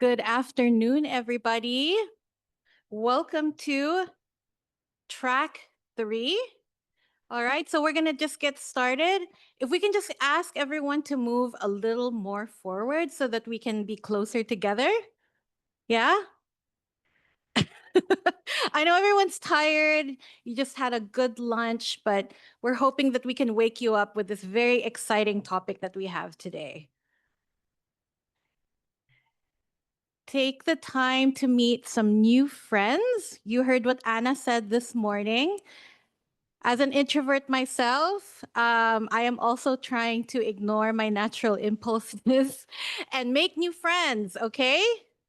Good afternoon, everybody. Welcome to track 3. All right, so we're going to just get started. If we can just ask everyone to move a little more forward so that we can be closer together. Yeah? I know everyone's tired. You just had a good lunch, but we're hoping that we can wake you up with this very exciting topic that we have today. Take the time to meet some new friends. You heard what Anna said this morning. As an introvert myself, I am also trying to ignore my natural impulses and make new friends, okay?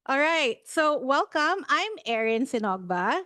All right, so welcome. I'm Erin Sinogba.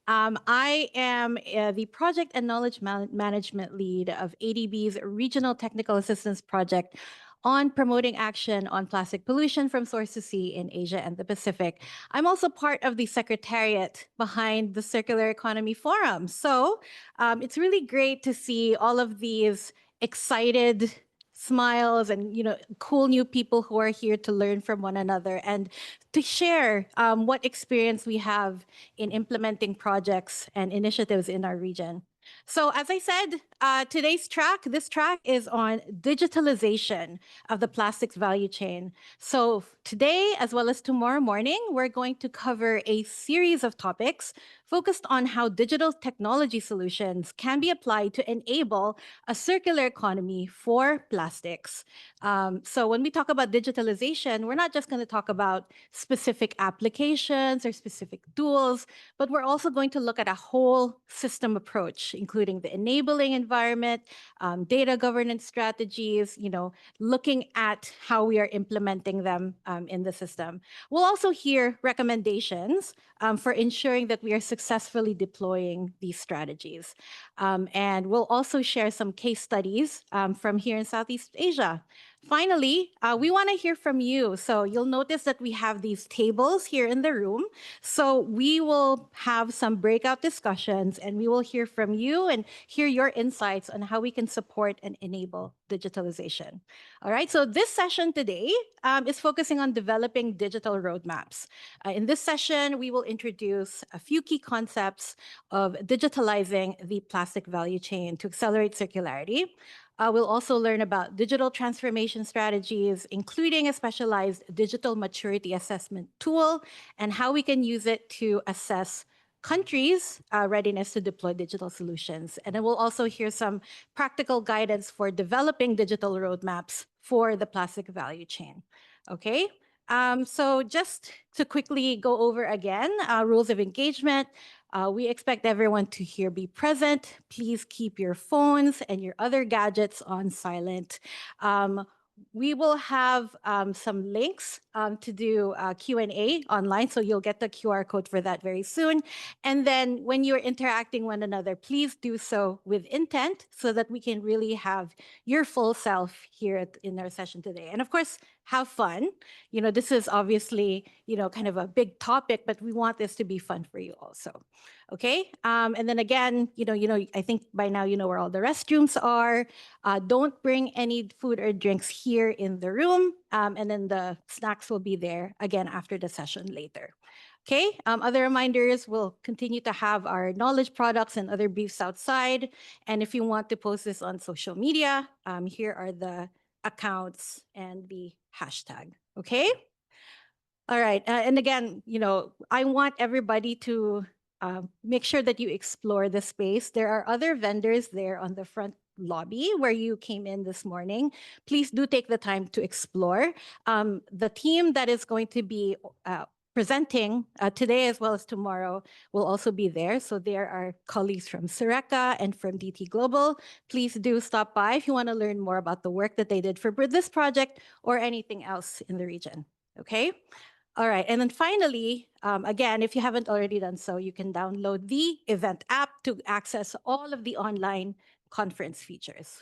I am the Project and Knowledge Management Lead of ADB's Regional Technical Assistance Project on promoting action on plastic pollution from source to sea in Asia and the Pacific. I'm also part of the secretariat behind the Circular Economy Forum. So it's really great to see all of these excited smiles and cool new people who are here to learn from one another and to share what experience we have in implementing projects and initiatives in our region. So as I said, this track is on digitalization of the plastics value chain. So today, as well as tomorrow morning, we're going to cover a series of topics focused on how digital technology solutions can be applied to enable a circular economy for plastics. So when we talk about digitalization, we're not just going to talk about specific applications or specific tools, but we're also going to look at a whole system approach, including the enabling environment, data governance strategies, looking at how we are implementing them in the system. We'll also hear recommendations for ensuring that we are successfully deploying these strategies. And we'll also share some case studies from here in Southeast Asia. Finally, we want to hear from you. So you'll notice that we have these tables here in the room. So we will have some breakout discussions and we will hear from you and hear your insights on how we can support and enable digitalization. All right, so this session today is focusing on developing digital roadmaps. In this session, we will introduce a few key concepts of digitalizing the plastic value chain to accelerate circularity. We'll also learn about digital transformation strategies, including a specialized digital maturity assessment tool and how we can use it to assess countries' readiness to deploy digital solutions. And then we'll also hear some practical guidance for developing digital roadmaps for the plastic value chain. Okay, so just to quickly go over again, rules of engagement. We expect everyone to here be present. Please keep your phones and your other gadgets on silent. We will have some links to do Q&A online, so you'll get the QR code for that very soon. And then when you're interacting one another, please do so with intent so that we can really have your full self here in our session today. And of course, have fun. This is obviously, kind of a big topic, but we want this to be fun for you also. Okay. And then again, I think by now you know where all the restrooms are. Don't bring any food or drinks here in the room. And then the snacks will be there again after the session later. Okay. Other reminders, we'll continue to have our knowledge products and other briefs outside. And if you want to post this on social media, here are the accounts and the hashtag. Okay. All right. And again, I want everybody to make sure that you explore the space. There are other vendors there on the front lobby where you came in this morning. Please do take the time to explore. The team that is going to be presenting today as well as tomorrow will also be there. So there are colleagues from Sureka and from DT Global. Please do stop by if you want to learn more about the work that they did for this project or anything else in the region. Okay. All right. And then finally, again, if you haven't already done so, you can download the event app to access all of the online conference features.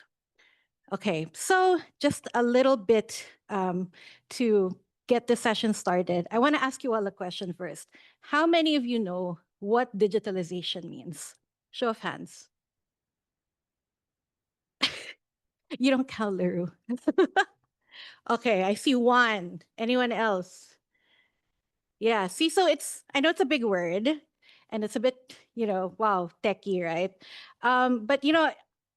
Okay, so just a little bit to get the session started. I want to ask you all a question first. How many of you know what digitalization means? Show of hands. You don't count, Leru. Okay, I see one. Anyone else? Yeah. See, so I know it's a big word and it's a bit, wow, techie, right? But,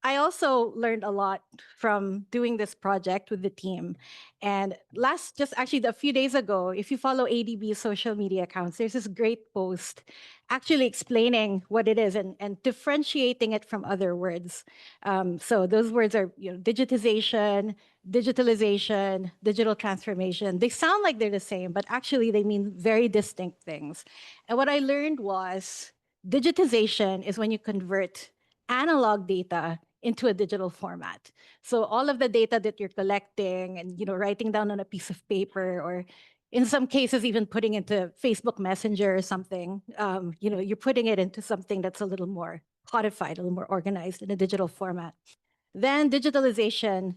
I also learned a lot from doing this project with the team. And just actually a few days ago, if you follow ADB social media accounts, there's this great post actually explaining what it is and differentiating it from other words. So those words are, digitization, digitalization, digital transformation. They sound like they're the same, but actually they mean very distinct things. And what I learned was digitization is when you convert analog data into a digital format. So all of the data that you're collecting and writing down on a piece of paper, or in some cases even putting into Facebook Messenger or something, you're putting it into something that's a little more codified, a little more organized in a digital format. Then digitalization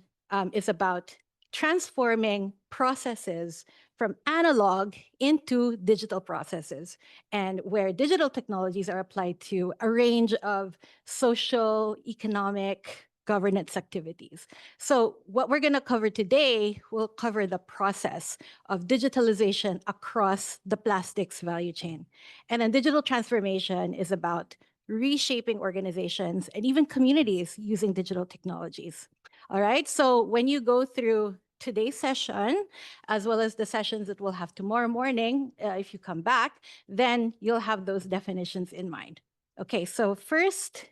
is about transforming processes from analog into digital processes, and where digital technologies are applied to a range of social, economic, governance activities. So what we're going to cover today will cover the process of digitalization across the plastics value chain. And then digital transformation is about reshaping organizations and even communities using digital technologies. All right, so when you go through today's session, as well as the sessions that we'll have tomorrow morning, if you come back, then you'll have those definitions in mind. Okay, so first,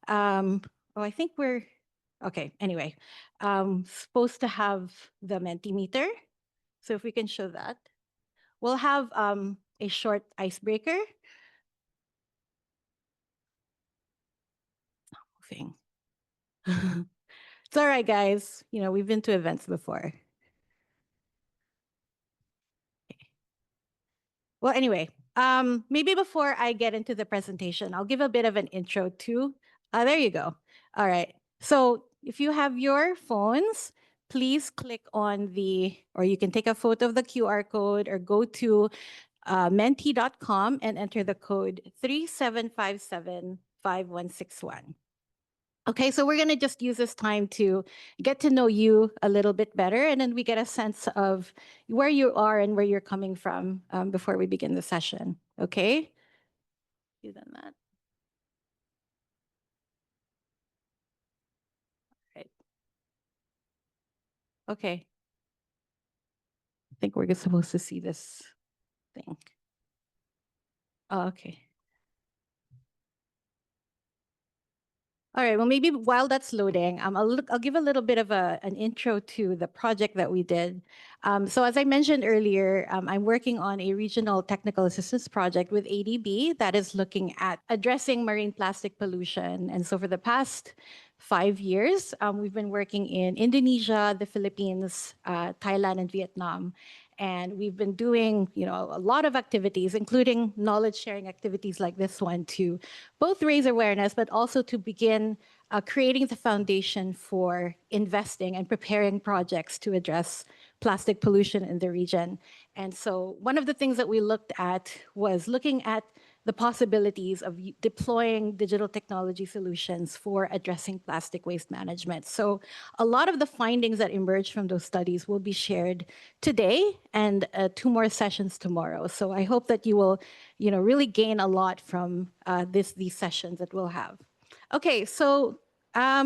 I think okay, anyway, supposed to have the Mentimeter. So if we can show that, we'll have a short icebreaker. Moving. It's all right, guys. We've been to events before. Well, anyway, maybe before I get into the presentation, I'll give a bit of an intro to. There you go. All right. So if you have your phones, please click on or you can take a photo of the QR code or go to menti.com and enter the code 37575161. Okay, so we're going to just use this time to get to know you a little bit better, and then we get a sense of where you are and where you're coming from before we begin the session. Okay? You done that? Right. Okay. I think we're supposed to see this thing. Oh, okay. All right. Well, maybe while that's loading, I'll give a little bit of an intro to the project that we did. So as I mentioned earlier, I'm working on a regional technical assistance project with ADB that is looking at addressing marine plastic pollution. And so for the past 5 years, we've been working in Indonesia, the Philippines, Thailand, and Vietnam. And we've been doing, a lot of activities, including knowledge sharing activities like this one, to both raise awareness, but also to begin creating the foundation for investing and preparing projects to address plastic pollution in the region. And so one of the things that we looked at was looking at the possibilities of deploying digital technology solutions for addressing plastic waste management. So a lot of the findings that emerged from those studies will be shared today and 2 more sessions tomorrow. So I hope that you will, really gain a lot from these sessions that we'll have. Okay, so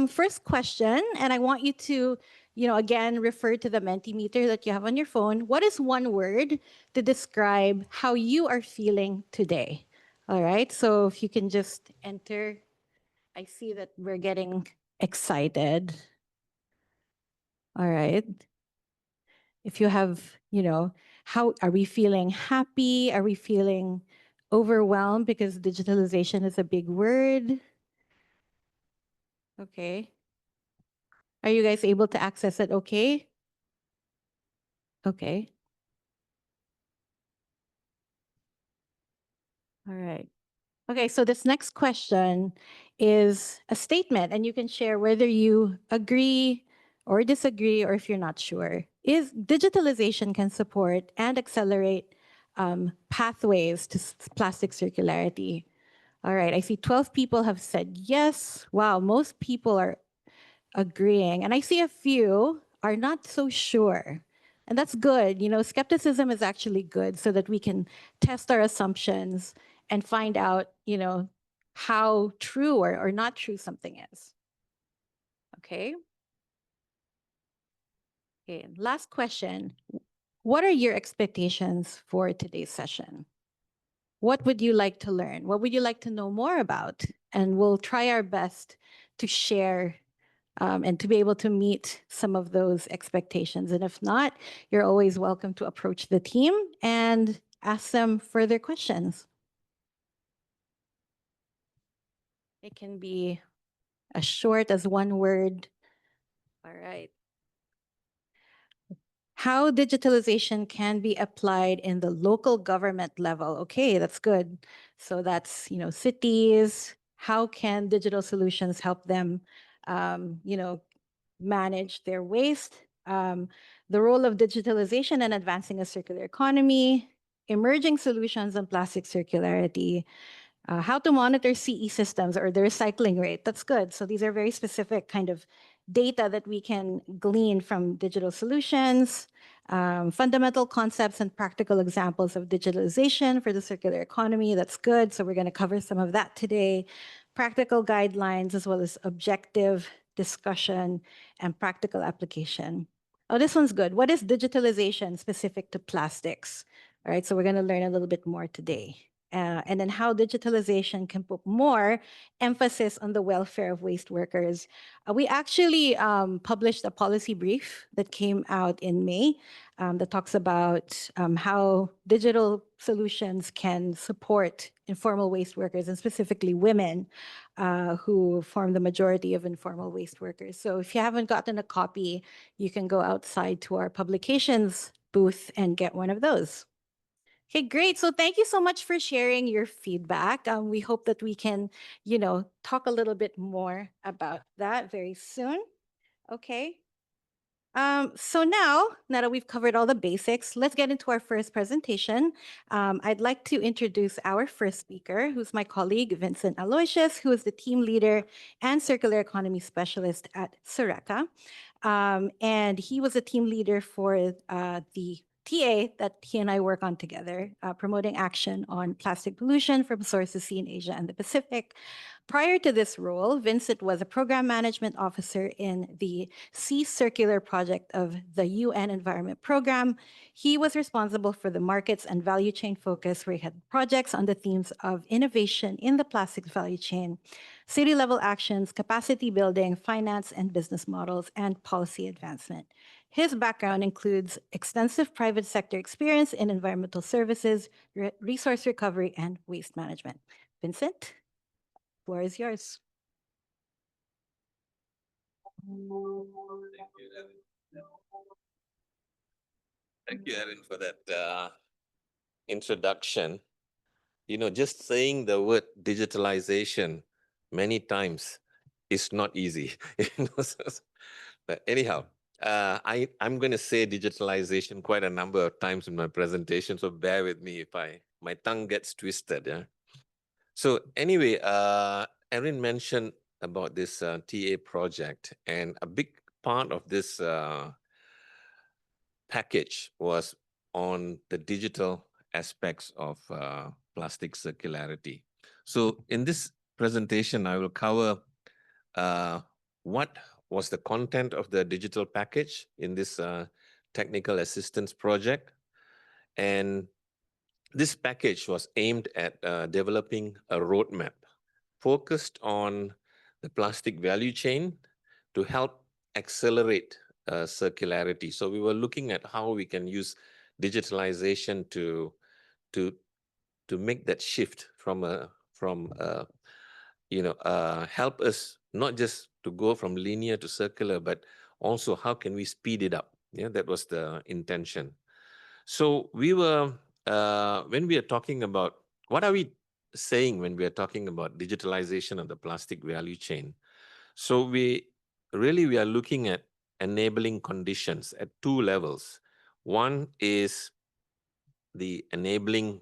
first question, and I want you to, again, refer to the Mentimeter that you have on your phone. What is one word to describe how you are feeling today? All right, so if you can just enter, I see that we're getting excited. All right. If you have, how are we feeling happy? Are we feeling overwhelmed because digitalization is a big word? Okay. Are you guys able to access it okay? Okay. All right. Okay, so this next question is a statement, and you can share whether you agree or disagree, or if you're not sure. Is digitalization can support and accelerate pathways to plastic circularity? All right, I see 12 people have said yes. Wow, most people are agreeing. And I see a few are not so sure. And that's good. Skepticism is actually good so that we can test our assumptions and find out, how true or not true something is. Okay. Okay. Last question. What are your expectations for today's session? What would you like to learn? What would you like to know more about? And we'll try our best to share and to be able to meet some of those expectations. And if not, you're always welcome to approach the team and ask them further questions. It can be as short as one word. All right. How digitalization can be applied in the local government level. Okay, that's good. So that's, cities. How can digital solutions help them, manage their waste? The role of digitalization and advancing a circular economy, emerging solutions on plastic circularity, how to monitor CE systems or the recycling rate. That's good. So these are very specific kind of data that we can glean from digital solutions, fundamental concepts and practical examples of digitalization for the circular economy. That's good. So we're going to cover some of that today. Practical guidelines as well as objective discussion and practical application. Oh, this one's good. What is digitalization specific to plastics? All right, so we're going to learn a little bit more today. And then how digitalization can put more emphasis on the welfare of waste workers. We actually published a policy brief that came out in May that talks about how digital solutions can support informal waste workers and specifically women who form the majority of informal waste workers. So if you haven't gotten a copy, you can go outside to our publications booth and get one of those. Okay, great. So thank you so much for sharing your feedback. We hope that we can, talk a little bit more about that very soon. Okay. So now that we've covered all the basics, let's get into our first presentation. I'd like to introduce our first speaker, who's my colleague, Vincent Aloysius, who is the team leader and circular economy specialist at Sureka. And he was a team leader for the TA that he and I work on together, promoting action on plastic pollution from sources seen in Asia and the Pacific. Prior to this role, Vincent was a program management officer in the Sea Circular project of the UN Environment Program. He was responsible for the markets and value chain focus, where he had projects on the themes of innovation in the plastics value chain, city level actions, capacity building, finance and business models, and policy advancement. His background includes extensive private sector experience in environmental services, resource recovery, and waste management. Vincent, floor is yours. Thank you, Erin, for that introduction. Just saying the word digitalization many times is not easy. But anyhow, I'm going to say digitalization quite a number of times in my presentation, so bear with me if my tongue gets twisted. Yeah. So anyway, Erin mentioned about this TA project, and a big part of this package was on the digital aspects of plastic circularity. So in this presentation, I will cover what was the content of the digital package in this technical assistance project. And this package was aimed at developing a roadmap focused on the plastic value chain to help accelerate circularity. So we were looking at how we can use digitalization to make that shift from help us not just to go from linear to circular, but also how can we speed it up? Yeah, that was the intention. So we were when we are talking about what are we saying when we are talking about digitalization of the plastic value chain? So we are looking at enabling conditions at two levels. One is the enabling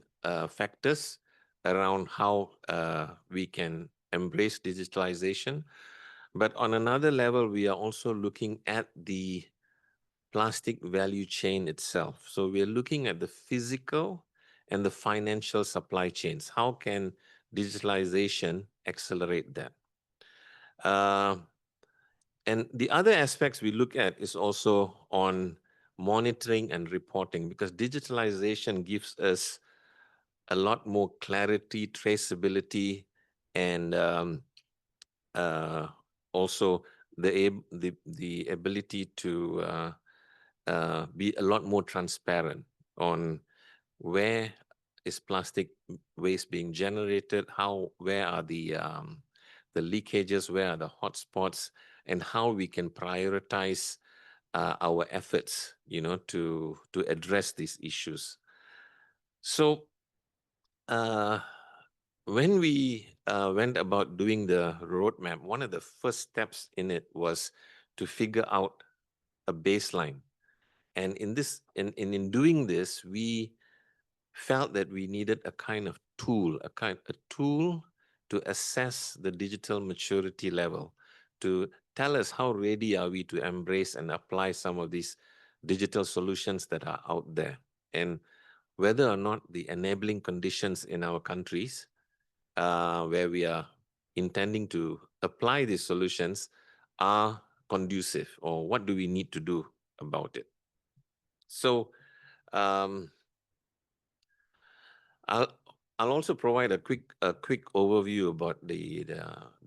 factors around how we can embrace digitalization. But on another level, we are also looking at the plastic value chain itself. So we're looking at the physical and the financial supply chains. How can digitalization accelerate that? Uh, and the other aspects we look at is also on monitoring and reporting, because digitalization gives us a lot more clarity, traceability, and uh, also the ability to be a lot more transparent on where is plastic waste being generated, where are the leakages, where are the hotspots, and how we can prioritize our efforts, to address these issues. So uh, when we went about doing the roadmap, one of the first steps in it was to figure out a baseline. And in doing this, we felt that we needed a kind of tool, a tool to assess the digital maturity level, to tell us how ready are we to embrace and apply some of these digital solutions that are out there, and whether or not the enabling conditions in our countries where we are intending to apply these solutions are conducive, or what do we need to do about it. So um, I'll I'll also provide a quick overview about the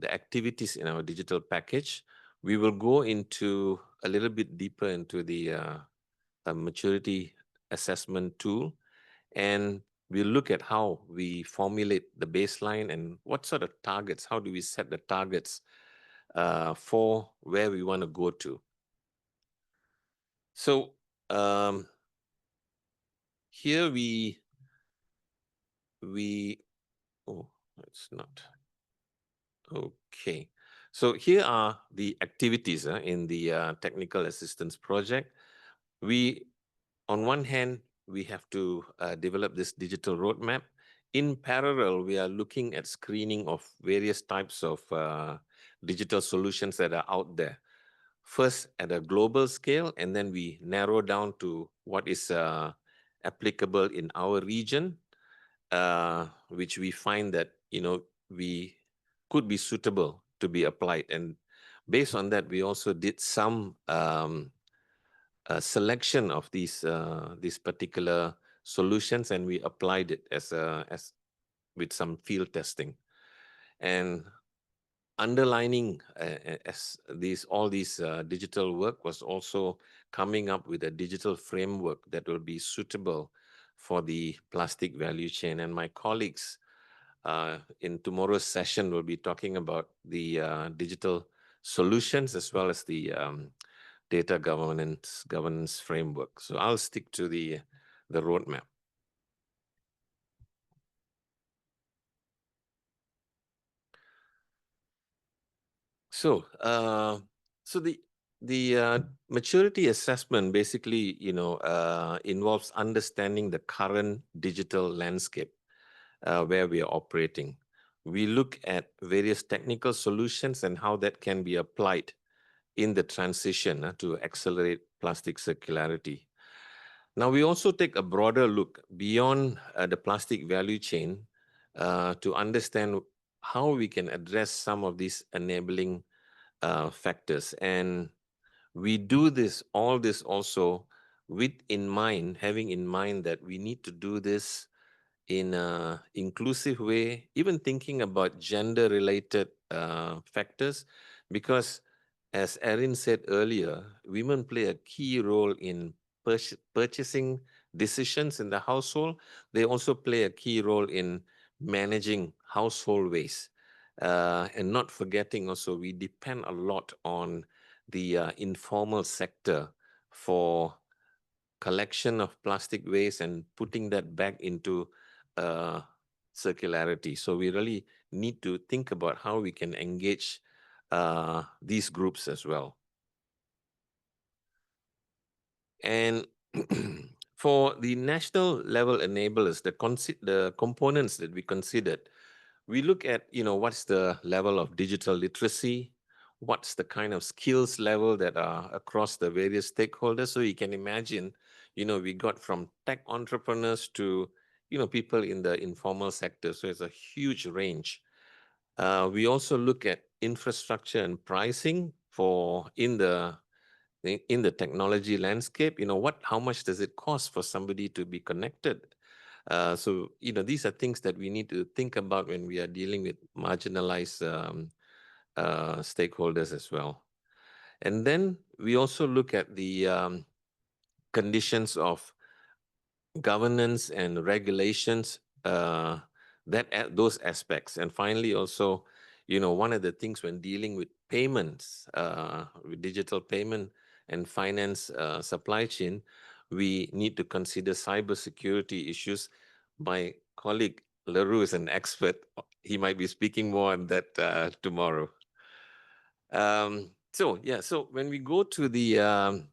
activities in our digital package. We will go into a little bit deeper into the maturity assessment tool, and we'll look at how we formulate the baseline and what sort of targets, how do we set the targets for where we want to go to. So um, here we oh, it's not okay. So here are the activities in the technical assistance project. We, on one hand, we have to develop this digital roadmap. In parallel, we are looking at screening of various types of digital solutions that are out there. First at a global scale, and then we narrow down to what is applicable in our region, which we find that we could be suitable to be applied. And based on that, we also did some selection of these particular solutions, and we applied it as with some field testing. And underlining as all these digital work was also coming up with a digital framework that will be suitable for the plastic value chain. And my colleagues in tomorrow's session will be talking about the digital solutions as well as the data governance framework. So I'll stick to the roadmap. So the maturity assessment basically involves understanding the current digital landscape where we are operating. We look at various technical solutions and how that can be applied in the transition to accelerate plastic circularity. Now, we also take a broader look beyond the plastic value chain to understand how we can address some of these enabling factors. And we do all this also having in mind that we need to do this in an inclusive way, even thinking about gender-related factors, because as Erin said earlier, women play a key role in purchasing decisions in the household. They also play a key role in managing household waste. And not forgetting also, we depend a lot on the informal sector for collection of plastic waste and putting that back into circularity. So we really need to think about how we can engage these groups as well. And for the national level enablers, the components that we considered, we look at what's the level of digital literacy, what's the kind of skills level that are across the various stakeholders. So you can imagine, we got from tech entrepreneurs to, people in the informal sector. So it's a huge range. We also look at infrastructure and pricing for in the technology landscape. How much does it cost for somebody to be connected? So these are things that we need to think about when we are dealing with marginalized stakeholders as well. And then we also look at the conditions of governance and regulations, those aspects. And finally, also, one of the things when dealing with payments, with digital payment and finance supply chain, we need to consider cybersecurity issues. My colleague Leroux is an expert. He might be speaking more on that tomorrow. So when we go to the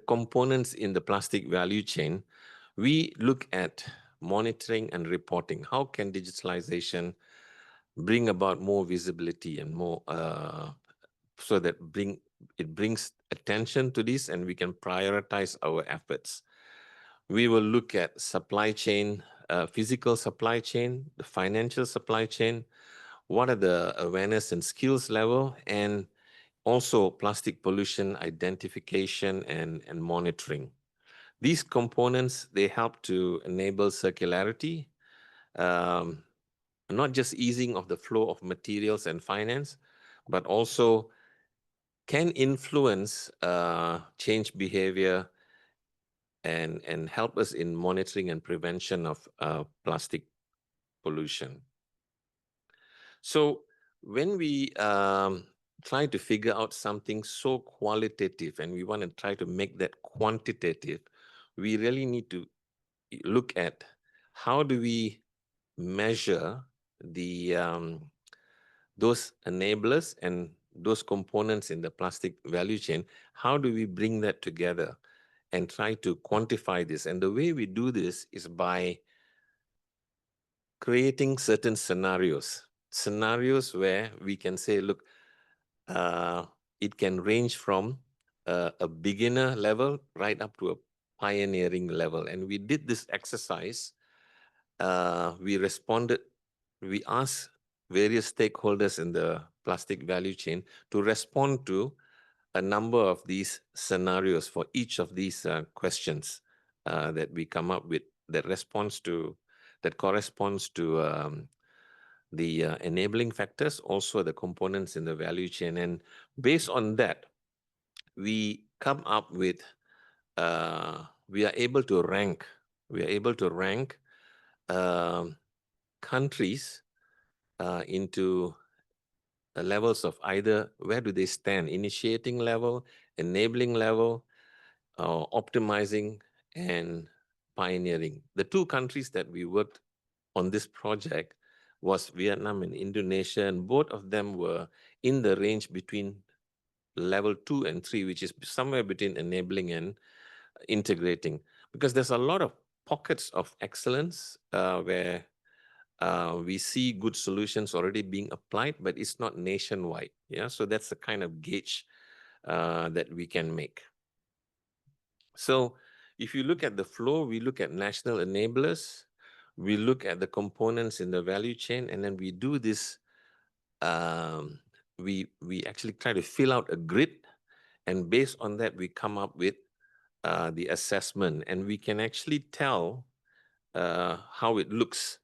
components in the plastic value chain, we look at monitoring and reporting. How can digitalization bring about more visibility and more so that it brings attention to this, and we can prioritize our efforts. We will look at supply chain, physical supply chain, the financial supply chain. What are the awareness and skills level, and also plastic pollution identification and monitoring. These components, they help to enable circularity, um, not just easing of the flow of materials and finance, but also can influence change behavior and help us in monitoring and prevention of plastic pollution. So when we try to figure out something so qualitative and we want to try to make that quantitative, we really need to look at how do we measure the those enablers and those components in the plastic value chain. How do we bring that together and try to quantify this? And the way we do this is by creating certain scenarios where we can say, look, uh, it can range from a beginner level right up to a pioneering level. And we did this exercise. We asked various stakeholders in the plastic value chain to respond to a number of these scenarios for each of these questions that we come up with that corresponds to the enabling factors, also the components in the value chain. And based on that, we come up with, we are able to rank, um, countries into levels of either where do they stand, initiating level, enabling level, optimizing, and pioneering. The two countries that we worked on this project was Vietnam and Indonesia, and both of them were in the range between level 2 and 3, which is somewhere between enabling and integrating, because there's a lot of pockets of excellence where we see good solutions already being applied, but it's not nationwide. Yeah, so that's the kind of gauge that we can make. So if you look at the flow, we look at national enablers, we look at the components in the value chain, and then we do this. We actually try to fill out a grid, and based on that, we come up with the assessment, and we can actually tell how it looks.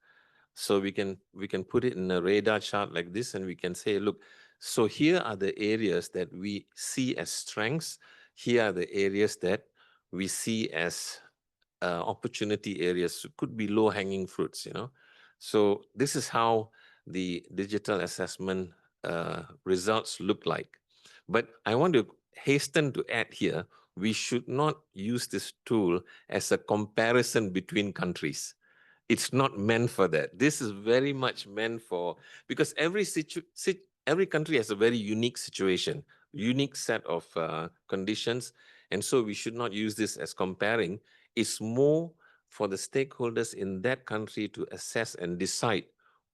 So we can put it in a radar chart like this, and we can say, look, so here are the areas that we see as strengths. Here are the areas that we see as opportunity areas. Could be low hanging fruits. So this is how the digital assessment results look like. But I want to hasten to add here, we should not use this tool as a comparison between countries. It's not meant for that. This is very much meant for, because every country has a very unique situation, unique set of conditions, and so we should not use this as comparing. It's more for the stakeholders in that country to assess and decide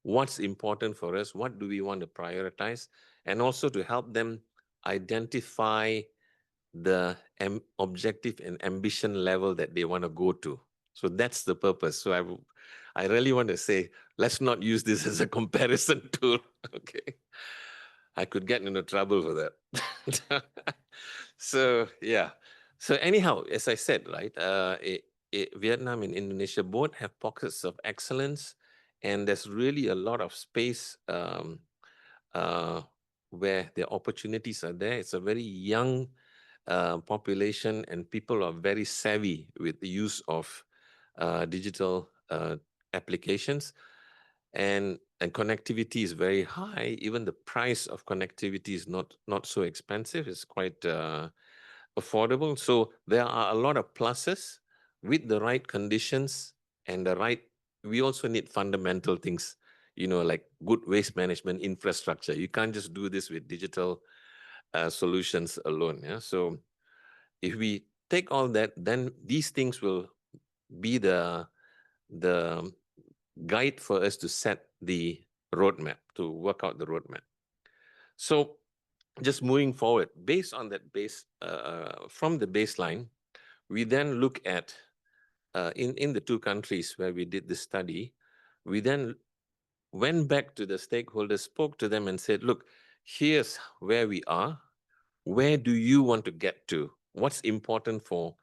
what's important for us, what do we want to prioritize, and also to help them identify the objective and ambition level that they want to go to. So that's the purpose. So I really want to say, let's not use this as a comparison tool. Okay. I could get into trouble for that. So yeah. So anyhow, as I said, right, Vietnam and Indonesia both have pockets of excellence, and there's really a lot of space uh, where the opportunities are there. It's a very young population, and people are very savvy with the use of digital applications, and connectivity is very high. Even the price of connectivity is not so expensive. It's quite affordable. So there are a lot of pluses with the right conditions and the right. We also need fundamental things, like good waste management infrastructure. You can't just do this with digital solutions alone. Yeah. So if we take all that, then these things will be the guide for us to set the roadmap, to work out the roadmap. So just moving forward, based on that from the baseline, we then look at in the two countries where we did the study, we then went back to the stakeholders, spoke to them, and said, "Look, here's where we are. Where do you want to get to? What's important for?"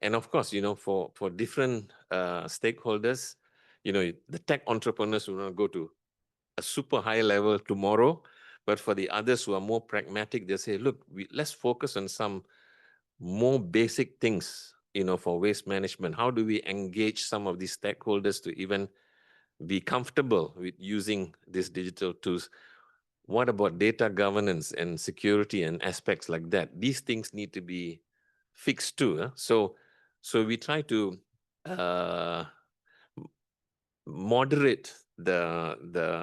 And of course, for different stakeholders, the tech entrepreneurs will not go to a super high level tomorrow, but for the others who are more pragmatic, they say, "Look, let's focus on some more basic things, for waste management. How do we engage some of these stakeholders to even be comfortable with using these digital tools? What about data governance and security and aspects like that? These things need to be fixed too. So we try to uh, moderate the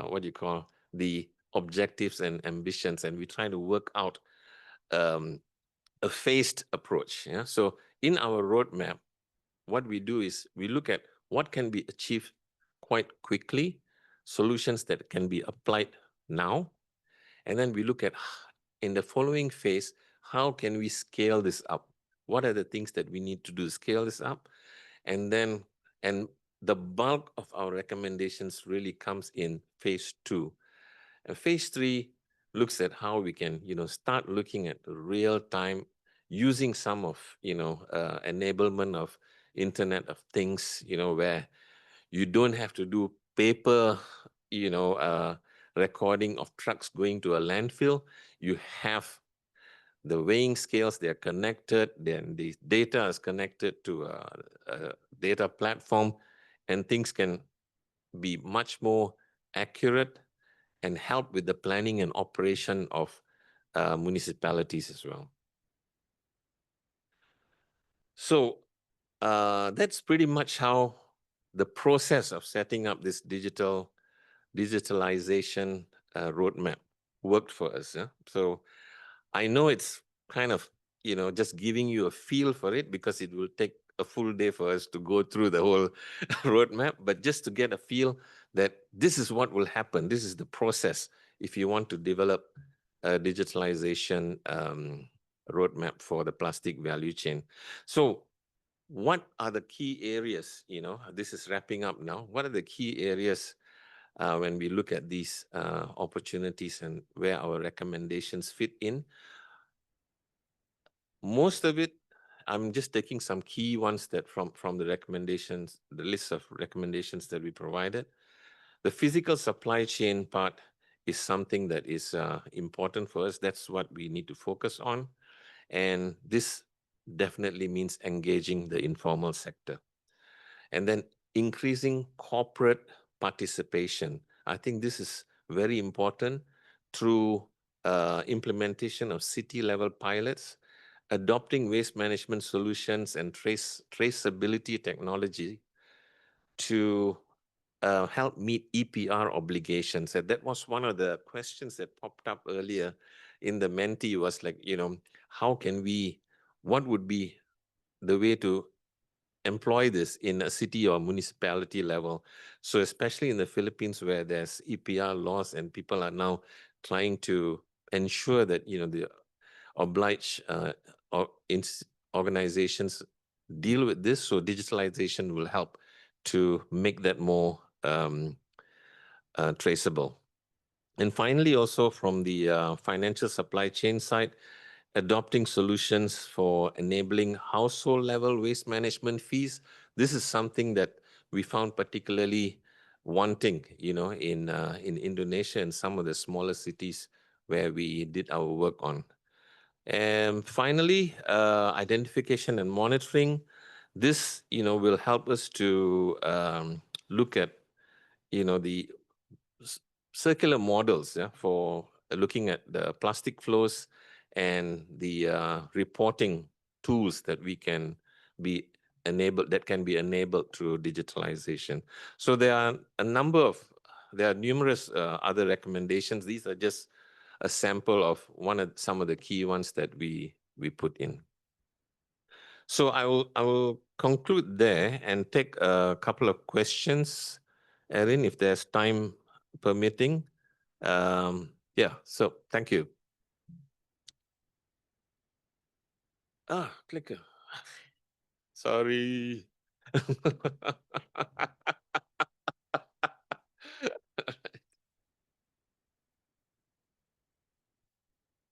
what do you call the objectives and ambitions, and we try to work out um, a phased approach. Yeah. So in our roadmap, what we do is we look at what can be achieved quite quickly, solutions that can be applied now, and then we look at in the following phase, how can we scale this up? What are the things that we need to do to scale this up? And then, and the bulk of our recommendations really comes in phase 2. And phase 3 looks at how we can, start looking at real time using some of, enablement of Internet of Things, where you don't have to do paper, recording of trucks going to a landfill. You have the weighing scales, they're connected, then the data is connected to a data platform, and things can be much more accurate and help with the planning and operation of municipalities as well. So that's pretty much how the process of setting up this digitalization roadmap worked for us. Yeah? So I know it's kind of, just giving you a feel for it, because it will take a full day for us to go through the whole roadmap, but just to get a feel that this is what will happen. This is the process if you want to develop a digitalization roadmap for the plastic value chain. So what are the key areas? This is wrapping up now. What are the key areas when we look at these opportunities and where our recommendations fit in? Most of it, I'm just taking some key ones that from the recommendations, the list of recommendations that we provided. The physical supply chain part is something that is important for us. That's what we need to focus on. And this definitely means engaging the informal sector. And then increasing corporate participation. I think this is very important through implementation of city level pilots, adopting waste management solutions and traceability technology to help meet EPR obligations. And that was one of the questions that popped up earlier in the Menti, was like, how can we, what would be the way to employ this in a city or municipality level? So especially in the Philippines, where there's EPR laws and people are now trying to ensure that, the oblige or organizations deal with this. So digitalization will help to make that more traceable. And finally, also from the financial supply chain side, adopting solutions for enabling household level waste management fees. This is something that we found particularly wanting, in Indonesia and some of the smaller cities where we did our work on. And finally, identification and monitoring. This, will help us to look at, the circular models, yeah, for looking at the plastic flows and the reporting tools that we can be that can be enabled through digitalization. So there are numerous other recommendations. These are just a sample of some of the key ones that we put in. So I will conclude there and take a couple of questions, Erin, if there's time permitting. Yeah, so thank you. Clicker. Sorry.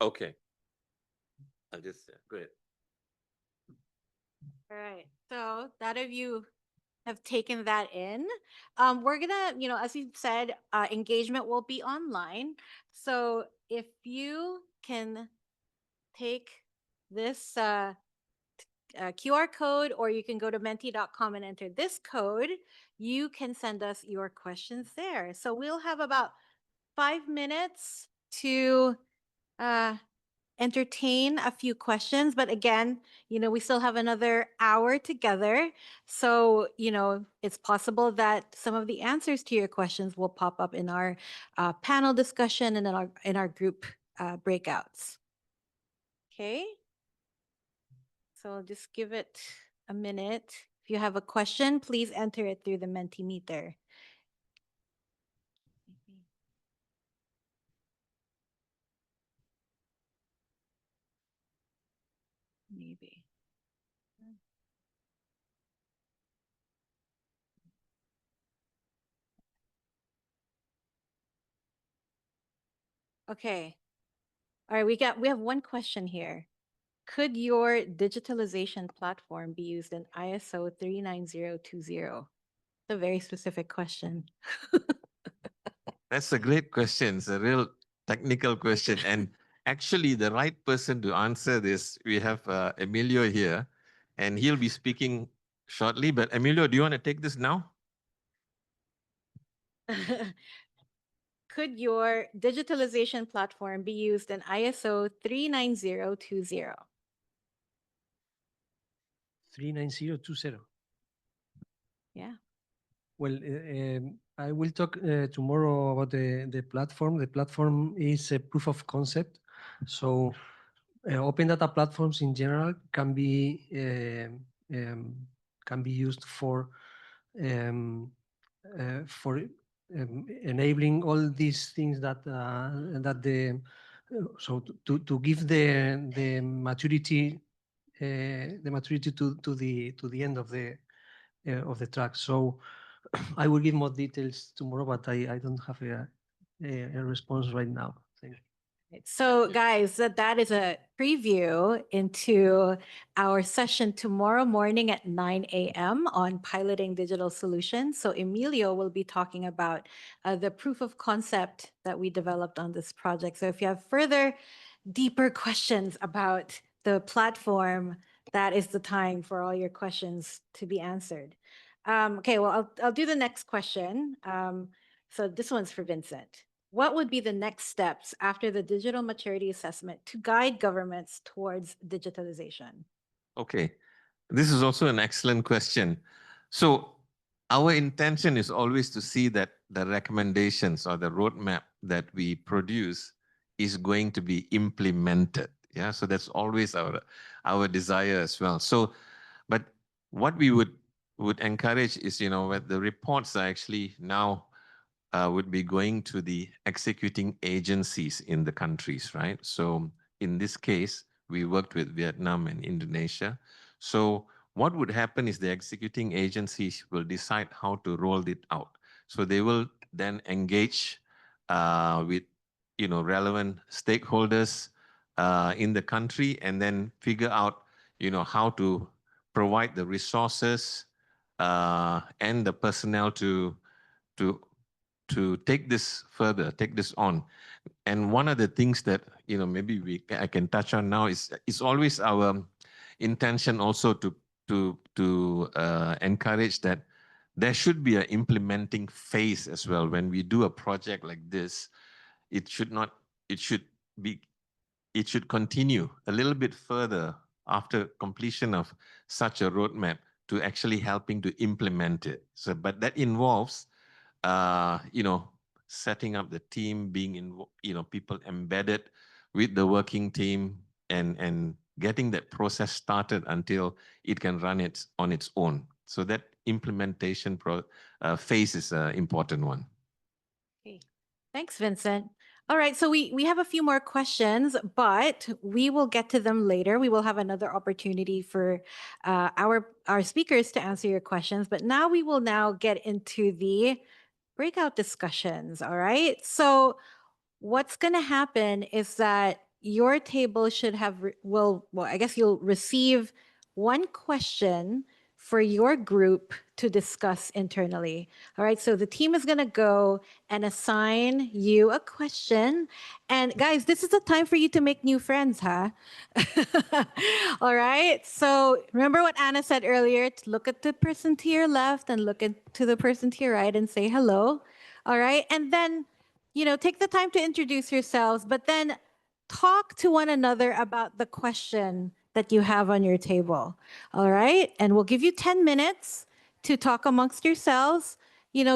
Okay, I'll just go ahead. All right. So that of you have taken that in. We're gonna, as you said, engagement will be online. So if you can take this QR code, or you can go to menti.com and enter this code, you can send us your questions there. So we'll have about 5 minutes to uh, entertain a few questions. But again, we still have another hour together. So, it's possible that some of the answers to your questions will pop up in our panel discussion and in our group breakouts. Okay. So I'll just give it a minute. If you have a question, please enter it through the Mentimeter. Maybe. Okay. All right, we have one question here. Could your digitalization platform be used in ISO 39020? It's a very specific question. That's a great question. It's a real technical question. And actually, the right person to answer this, we have Emilio here, and he'll be speaking shortly. But Emilio, do you want to take this now? Could your digitalization platform be used in ISO 39020? 39020. Yeah. Well, I will talk tomorrow about the platform. The platform is a proof of concept. So open data platforms in general can be used for enabling all these things that so to give the maturity to the end of the track. So I will give more details tomorrow, but I don't have a response right now. Thank you. So, guys, that is a preview into our session tomorrow morning at 9 a.m. on piloting digital solutions. So, Emilio will be talking about the proof of concept that we developed on this project. So, if you have further deeper questions about the platform, that is the time for all your questions to be answered. Okay, well, I'll do the next question. So, this one's for Vincent. What would be the next steps after the digital maturity assessment to guide governments towards digitalization? Okay, this is also an excellent question. So our intention is always to see that the recommendations or the roadmap that we produce is going to be implemented. Yeah, so that's always our desire as well. So, but what we would encourage is, when the reports are actually now would be going to the executing agencies in the countries, right? So in this case, we worked with Vietnam and Indonesia. So what would happen is the executing agencies will decide how to roll it out. So they will then engage with relevant stakeholders in the country and then figure out how to provide the resources and the personnel to to take this further, take this on. And one of the things that maybe I can touch on now is it's always our intention also to encourage that there should be an implementing phase as well. When we do a project like this, it should not it should be it should continue a little bit further after completion of such a roadmap to actually helping to implement it. So, but that involves, setting up the team, being in, people embedded with the working team and getting that process started until it can run it on its own. So that implementation phase is an important one. Okay. Thanks, Vincent. All right, so we have a few more questions, but we will get to them later. We will have another opportunity for our speakers to answer your questions. But now we will now get into the breakout discussions. All right. So what's going to happen is that your table should have well, I guess you'll receive one question for your group to discuss internally. All right, so the team is going to go and assign you a question. And guys, this is the time for you to make new friends, huh? All right, so remember what Anna said earlier, to look at the person to your left and look at to the person to your right and say hello. All right, and then take the time to introduce yourselves, but then talk to one another about the question that you have on your table. All right. And we'll give you 10 minutes to talk amongst yourselves,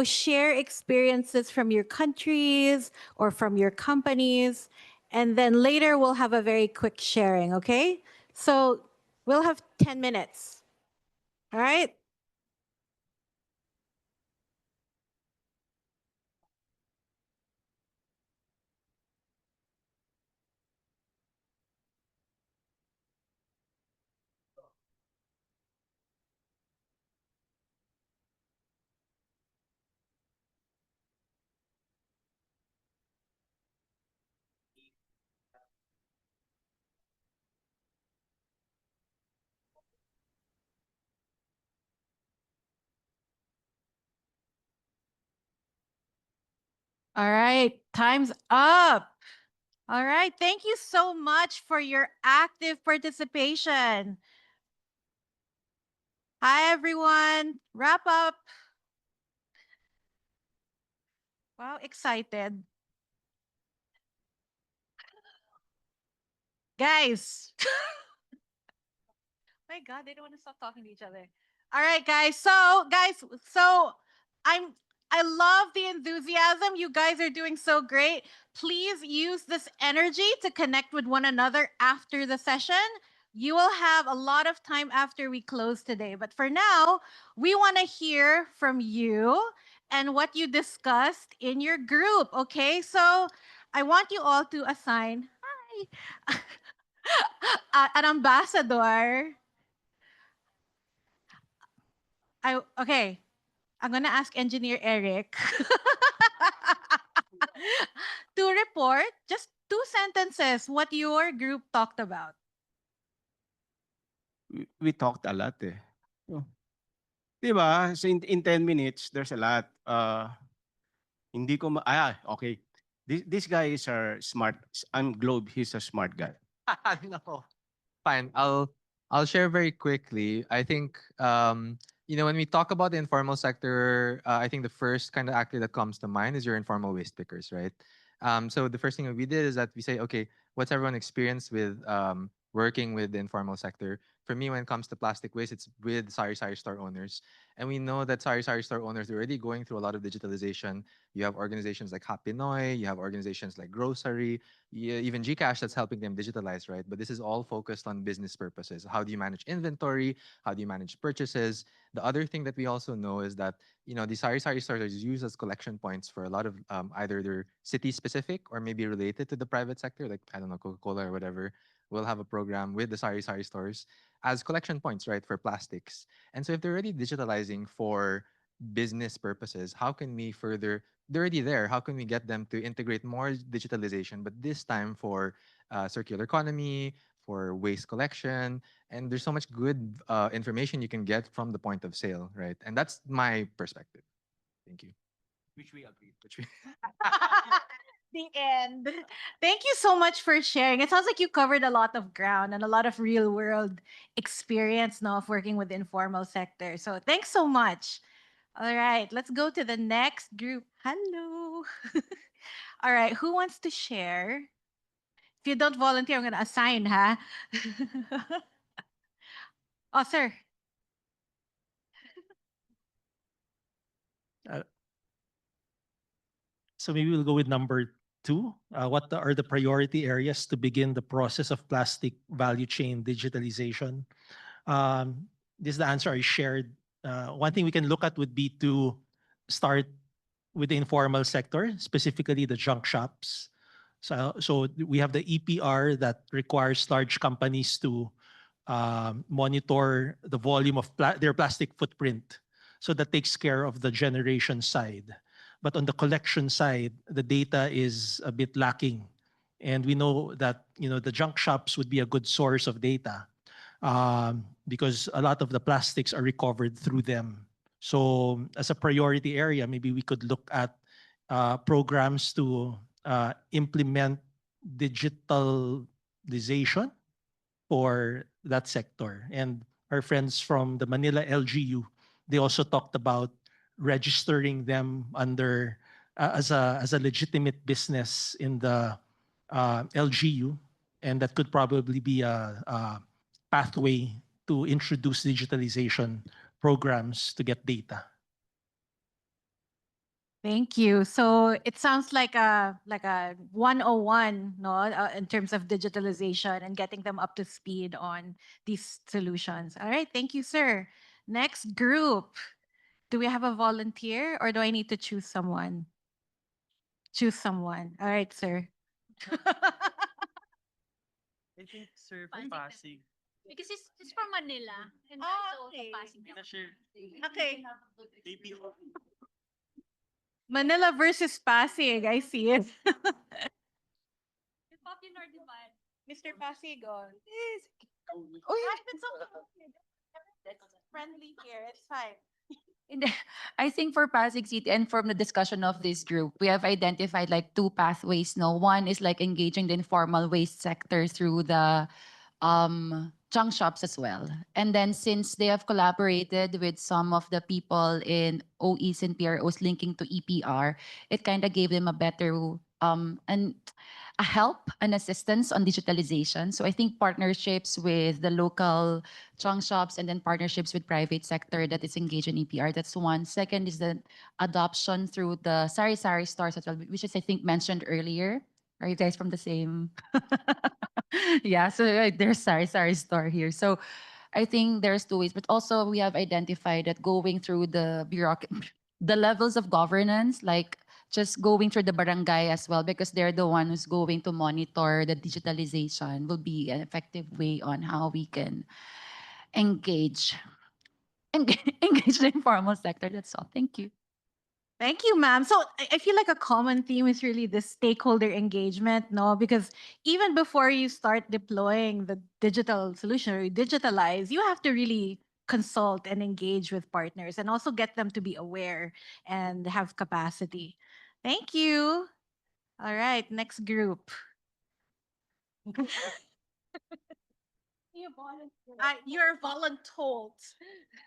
share experiences from your countries or from your companies. And then later we'll have a very quick sharing. Okay. So we'll have 10 minutes. All right. All right. Time's up. All right. Thank you so much for your active participation. Hi, everyone. Wrap up. Wow, excited. Guys. My God, they don't want to stop talking to each other. All right, guys. So I'm I love the enthusiasm. You guys are doing so great. Please use this energy to connect with one another after the session. You will have a lot of time after we close today. But for now, we want to hear from you and what you discussed in your group. Okay, so I want you all to assign hi, an ambassador. Okay. I'm gonna ask Engineer Eric to report just 2 sentences what your group talked about. We talked a lot eh. Oh. 'Di ba? So in 10 minutes, there's a lot. Hindi ko okay. This guy is a smart. I'm Globe. He's a smart guy. No. Fine. I'll share very quickly. I think when we talk about the informal sector, I think the first kind of actor that comes to mind is your informal waste pickers, right? So the first thing that we did is that we say, okay, what's everyone experience with working with the informal sector. For me, when it comes to plastic waste, it's with sari-sari store owners. And we know that sari-sari store owners are already going through a lot of digitalization. You have organizations like Happy Noi, you have organizations like Grocery, even Gcash that's helping them digitalize, right? But this is all focused on business purposes. How do you manage inventory? How do you manage purchases? The other thing that we also know is that the sari-sari stores are used as collection points for a lot of either they're city specific or maybe related to the private sector, like I don't know, Coca-Cola or whatever. We'll have a program with the sari-sari stores as collection points, right, for plastics. And so if they're already digitalizing for business purposes, how can we further? They're already there. How can we get them to integrate more digitalization, but this time for circular economy, for waste collection, and there's so much good information you can get from the point of sale, right? And that's my perspective. Thank you. Which we agree. Which we The end. Thank you so much for sharing. It sounds like you covered a lot of ground and a lot of real world experience now of working with the informal sector. So thanks so much. All right, let's go to the next group. Hello. All right, who wants to share? If you don't volunteer, I'm going to assign, huh? Oh, sir. Uh, so maybe we'll go with number two. What are the priority areas to begin the process of plastic value chain digitalization? This is the answer I shared. One thing we can look at would be to start with the informal sector, specifically the junk shops. So we have the EPR that requires large companies to monitor the volume of their plastic footprint. So that takes care of the generation side. But on the collection side, the data is a bit lacking. And we know that the junk shops would be a good source of data because a lot of the plastics are recovered through them. So as a priority area, maybe we could look at programs to implement digitalization for that sector. And our friends from the Manila LGU, they also talked about registering them under as a legitimate business in the LGU, and that could probably be a pathway to introduce digitalization programs to get data. Thank you. So it sounds like a 101, no, in terms of digitalization and getting them up to speed on these solutions. All right, thank you, sir. Next group. Do we have a volunteer or do I need to choose someone? Choose someone. All right, sir. I think Sir from Pasig. Because it's from Manila. And Ah, also okay. Pasig. Sure. Okay. Maybe Manila versus Pasig. I see it. Popular demand. Mr. Pasig, oh. Yes. Oh, yeah. It's okay. It's friendly here. It's fine. And I think for Pasig City and from the discussion of this group, we have identified like two pathways. No, one is like engaging the informal waste sector through the junk shops as well. And then since they have collaborated with some of the people in OEs and PROs linking to EPR, it kind of gave them a better and a help and assistance on digitalization. So I think partnerships with the local junk shops and then partnerships with private sector that is engaged in EPR. That's one. Second is the adoption through the Sari Sari stores as well, which is I think mentioned earlier. Are you guys from the same? Yeah, so there's Sari Sari store here. So I think there's two ways, but also we have identified that going through the the levels of governance, like just going through the barangay as well, because they're the one who's going to monitor the digitalization, will be an effective way on how we can engage engage the informal sector. That's all. Thank you. Thank you, ma'am. So I feel like a common theme is really the stakeholder engagement, no? Because even before you start deploying the digital solution or you digitalize, you have to really consult and engage with partners and also get them to be aware and have capacity. Thank you. All right, next group. You're voluntold.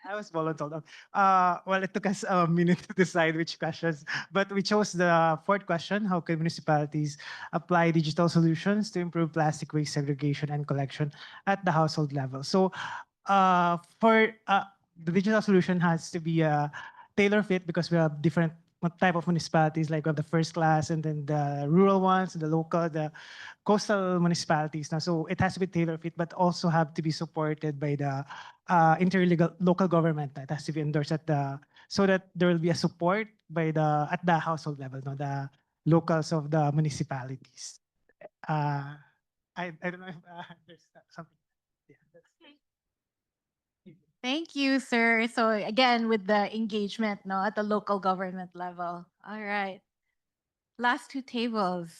I was voluntold. Well, it took us a minute to decide which questions, but we chose the fourth question: How can municipalities apply digital solutions to improve plastic waste segregation and collection at the household level? So, for the digital solution has to be tailor fit because we have different type of municipalities. Like we have the first class, and then the rural ones, the local, the coastal municipalities. Now, so it has to be tailor fit, but also have to be supported by the interlegal local government. That has to be endorsed at the so that there will be a support by the at the household level, no, the locals of the municipalities. Uh, I don't know if there's something. Yeah, that's Thank you, sir. So again, with the engagement, no, at the local government level. All right. Last two tables.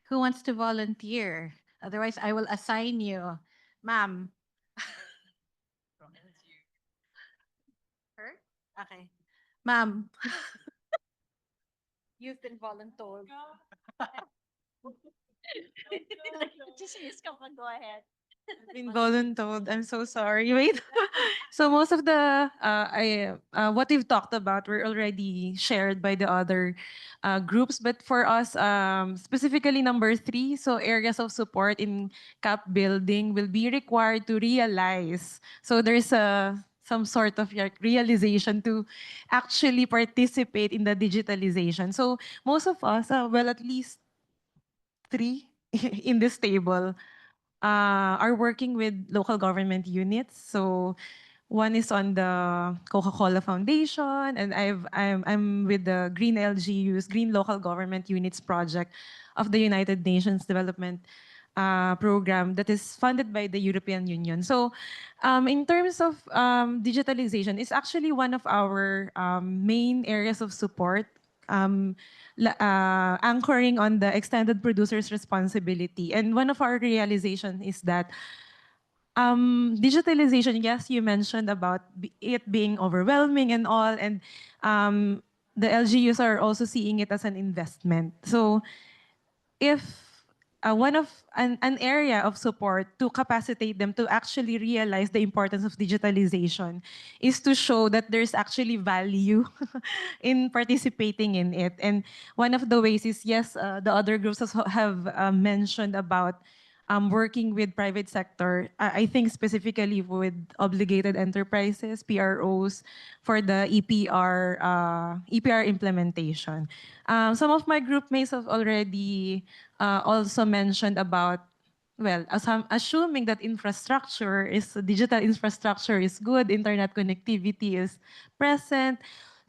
Who wants to volunteer? Otherwise, I will assign you, ma'am. Her? Okay. Ma'am. You've been voluntold. Just miss ka pa, go ahead. Been voluntold. I'm so sorry. Wait. So most of the what we've talked about were already shared by the other groups, but for us, specifically number three, so areas of support in cap building will be required to realize. So there's some sort of like realization to actually participate in the digitalization. So most of us, well, at least three in this table are working with local government units. So one is on the Coca-Cola Foundation, and I'm with the Green LGU's Green Local Government Units project of the United Nations Development Program that is funded by the European Union. So, in terms of digitalization, it's actually one of our main areas of support. Um, Anchoring on the extended producer's responsibility. And one of our realization is that digitalization, yes, you mentioned about it being overwhelming and all, and the LGUs are also seeing it as an investment. So if one of an area of support to capacitate them to actually realize the importance of digitalization is to show that there's actually value in participating in it. And one of the ways is, yes, the other groups have mentioned about working with private sector. I think specifically with obligated enterprises, PROs, for the EPR implementation. Some of my group mates have already also mentioned about, well, assuming that digital infrastructure is good, internet connectivity is present.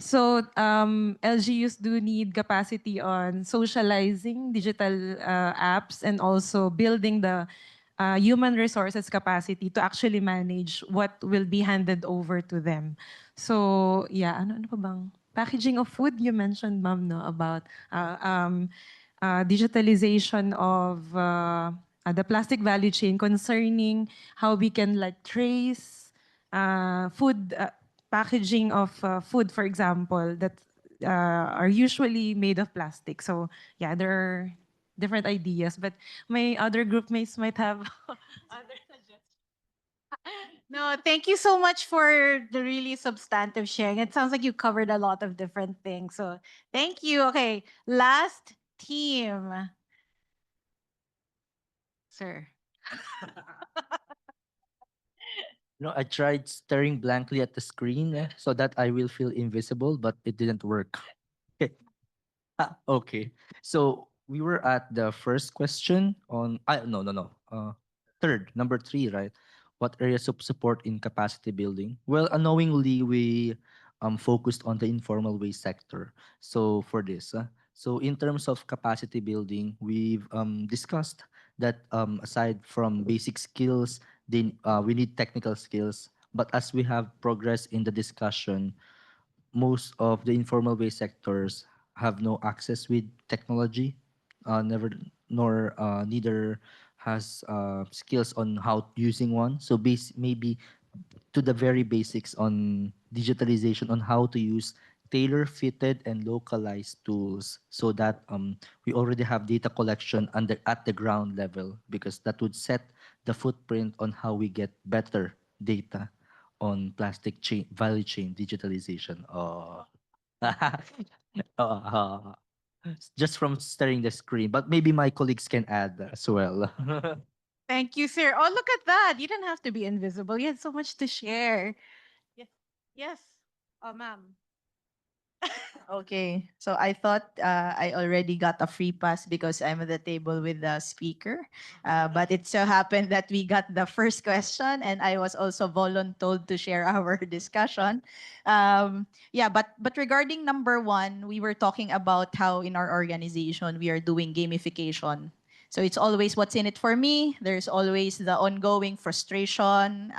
So LGUs do need capacity on socializing digital apps and also building the human resources capacity to actually manage what will be handed over to them. So yeah, ano pa bang? Packaging of food, you mentioned, ma'am, no, about digitalization of the plastic value chain concerning how we can like trace food packaging of food, for example, that are usually made of plastic. So yeah, there are different ideas, but my other group mates might have other suggestions. No, thank you so much for the really substantive sharing. It sounds like you covered a lot of different things. So thank you. Okay, last team. Sir. I tried staring blankly at the screen so that I will feel invisible, but it didn't work. Okay. Okay. So we were at the first question on. No, no, no. Third, number three, right? What areas of support in capacity building? Well, unknowingly, we focused on the informal waste sector. So for this, so in terms of capacity building, we've discussed that aside from basic skills, then we need technical skills. But as we have progressed in the discussion, most of the informal waste sectors have no access with technology, never nor neither has skills on how using one. So maybe to the very basics on digitalization on how to use tailor-fitted and localized tools so that we already have data collection at the ground level because that would set the footprint on how we get better data on plastic chain value chain digitalization. Uh, just from staring the screen, but maybe my colleagues can add as well. Thank you, sir. Oh, look at that. You didn't have to be invisible. You had so much to share. Yes. Yes. Oh, ma'am. Okay, so I thought I already got a free pass because I'm at the table with the speaker. But it so happened that we got the first question, and I was also voluntold to share our discussion. Yeah, but regarding number one, we were talking about how in our organization we are doing gamification. So it's always what's in it for me. There's always the ongoing frustration.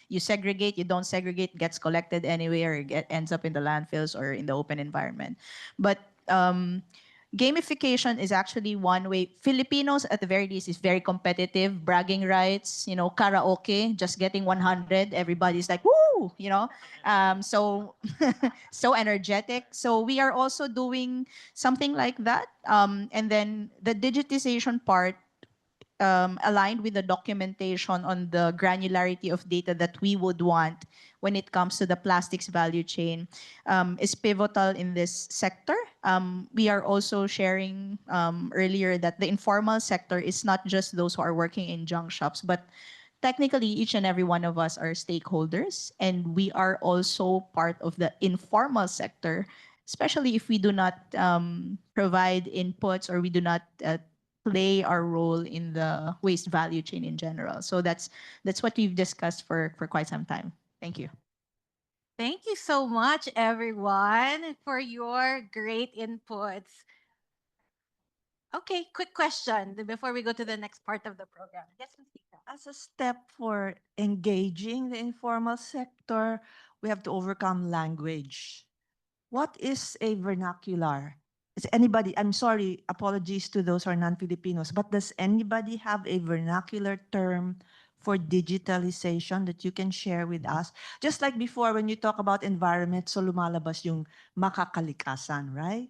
You segregate, you don't segregate, gets collected anywhere, ends up in the landfills or in the open environment. But gamification is actually one way. Filipinos, at the very least, is very competitive, bragging rights, karaoke, just getting 100. Everybody's like, woo, so so energetic. So we are also doing something like that. And then the digitization part aligned with the documentation on the granularity of data that we would want when it comes to the plastics value chain is pivotal in this sector. We are also sharing earlier that the informal sector is not just those who are working in junk shops, but technically each and every one of us are stakeholders, and we are also part of the informal sector, especially if we do not provide inputs or we do not play our role in the waste value chain in general. So that's what we've discussed for quite some time. Thank you. Thank you so much, everyone, for your great inputs. Okay, quick question before we go to the next part of the program. Yes, Ms. Tika. As a step for engaging the informal sector, we have to overcome language. What is a vernacular? Is anybody, I'm sorry, apologies to those who are non-Filipinos, but does anybody have a vernacular term for digitalization that you can share with us? Just like before, when you talk about environment, so lumalabas yung makakalikasan, right?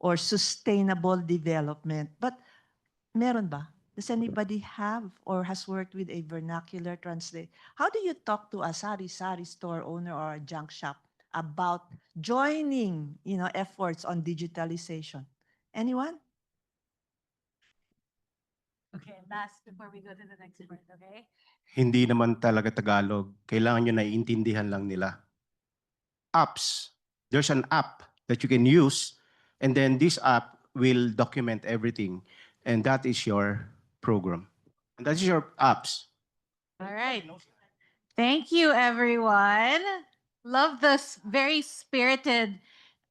Or sustainable development. But meron ba? Does anybody have or has worked with a vernacular translate? How do you talk to a sari-sari store owner or a junk shop about joining, efforts on digitalization? Anyone? Okay, last before we go to the next part, okay? Hindi naman talaga Tagalog. Kailangan nyo naiintindihan lang nila. Apps. There's an app that you can use, and then this app will document everything. And that is your program. And that is your apps. All right. Thank you, everyone. Love this very spirited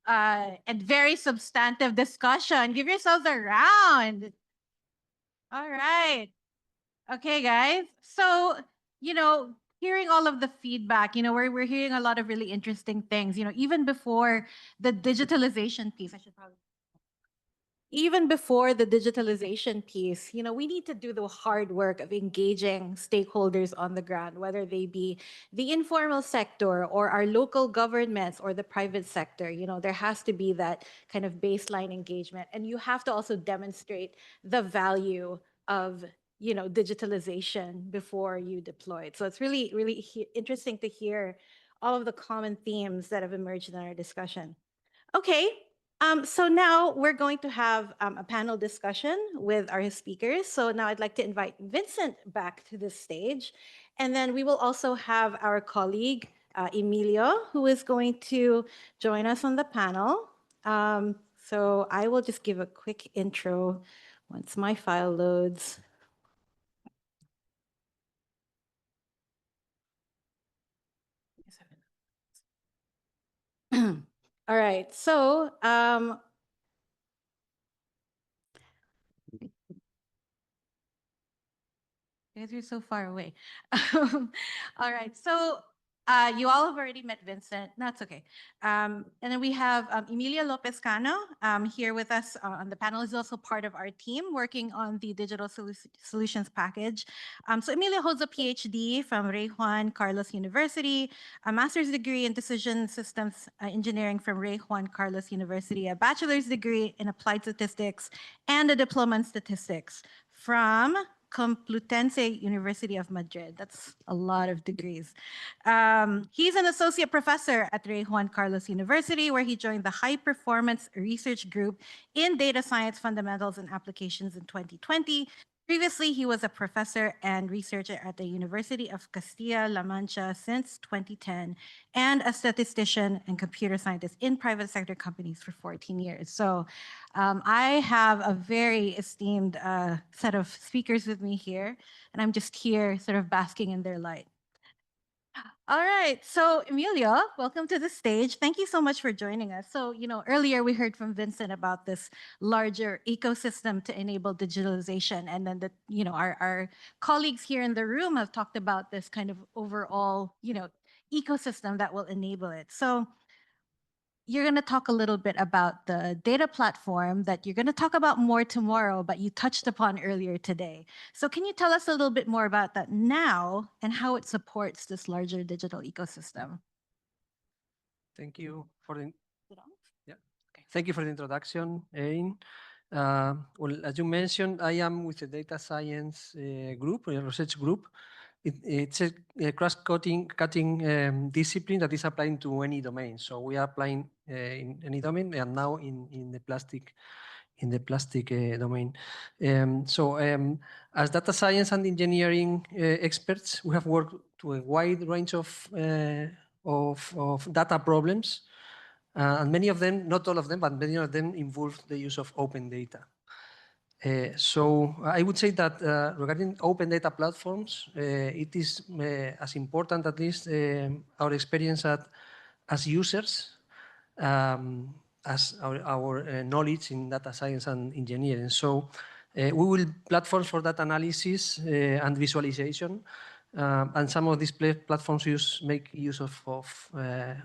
and very substantive discussion. Give yourselves a round. All right. Okay, guys. So, hearing all of the feedback, we're hearing a lot of really interesting things, even before the digitalization piece. I should probably even before the digitalization piece, we need to do the hard work of engaging stakeholders on the ground, whether they be the informal sector or our local governments or the private sector. There has to be that kind of baseline engagement. And you have to also demonstrate the value of digitalization before you deploy it. So it's really, really interesting to hear all of the common themes that have emerged in our discussion. Okay, so now we're going to have a panel discussion with our speakers. So now I'd like to invite Vincent back to the stage. And then we will also have our colleague, Emilio, who is going to join us on the panel. So I will just give a quick intro once my file loads. All right, so you guys are so far away. All right, so you all have already met Vincent. No, it's okay. And then we have Emilia Lopez Cano here with us on the panel. Is also part of our team working on the digital solutions package. So Emilia holds a PhD from Rey Juan Carlos University, a master's degree in decision systems engineering from Rey Juan Carlos University, a bachelor's degree in applied statistics, and a diploma in statistics from Complutense University of Madrid. That's a lot of degrees. He's an associate professor at Rey Juan Carlos University, where he joined the High Performance Research Group in Data Science Fundamentals and Applications in 2020. Previously, he was a professor and researcher at the University of Castilla-La Mancha since 2010, and a statistician and computer scientist in private sector companies for 14 years. So I have a very esteemed set of speakers with me here, and I'm just here sort of basking in their light. All right, so Emilio, welcome to the stage. Thank you so much for joining us. So, earlier we heard from Vincent about this larger ecosystem to enable digitalization, and then our colleagues here in the room have talked about this kind of overall, ecosystem that will enable it. So, you're going to talk a little bit about the data platform that you're going to talk about more tomorrow, but you touched upon earlier today. So can you tell us a little bit more about that now and how it supports this larger digital ecosystem? Thank you for the Yeah. Thank you for the introduction, Erin. Well, as you mentioned, I am with the data science group, a research group. It's a cross-cutting discipline that is applying to any domain. So we are applying in any domain, and now in the plastic domain. As data science and engineering experts, we have worked to a wide range of data problems, and many of them, not all of them, but many of them involve the use of open data. So I would say that regarding open data platforms, it is as important, at least our experience as users, as our knowledge in data science and engineering. So we will platforms for data analysis and visualization. And some of these platforms make use of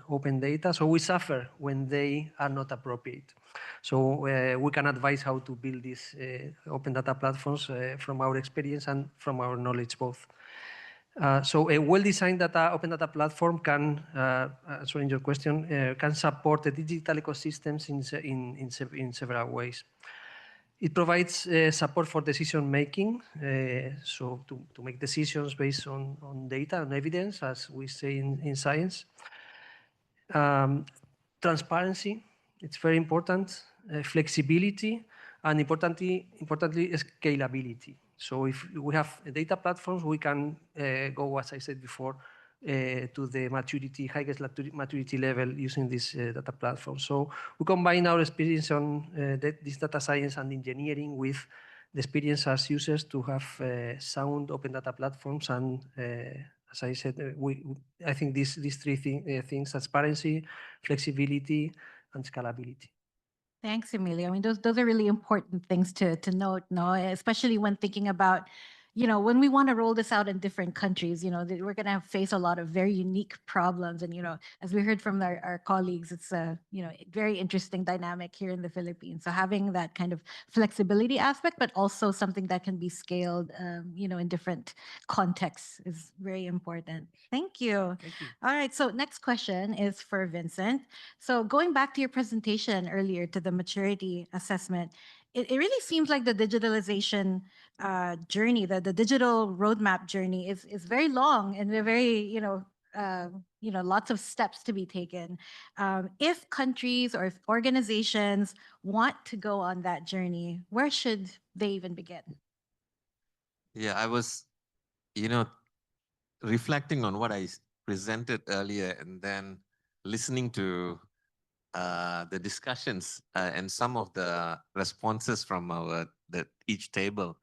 open data. So we suffer when they are not appropriate. So we can advise how to build these open data platforms from our experience and from our knowledge both. So a well-designed open data platform can, answering your question, can support the digital ecosystems in several ways. It provides support for decision making, so to make decisions based on data and evidence, as we say in science. Transparency, it's very important. Flexibility, and importantly, scalability. So if we have data platforms, we can go, as I said before, to the highest maturity level using this data platform. So we combine our experience on this data science and engineering with the experience as users to have sound open data platforms. And as I said, I think these three things, transparency, flexibility, and scalability. Thanks, Emilio. I mean, those are really important things to note, no? Especially when thinking about, when we want to roll this out in different countries, we're going to face a lot of very unique problems. And, as we heard from our colleagues, it's a, very interesting dynamic here in the Philippines. So having that kind of flexibility aspect, but also something that can be scaled, in different contexts is very important. Thank you. Thank you. All right. So next question is for Vincent. So going back to your presentation earlier to the maturity assessment, it really seems like the digitalization journey, the digital roadmap journey is very long and very, lots of steps to be taken. If countries or if organizations want to go on that journey, where should they even begin? Yeah, I was, reflecting on what I presented earlier and then listening to the discussions and some of the responses from each table.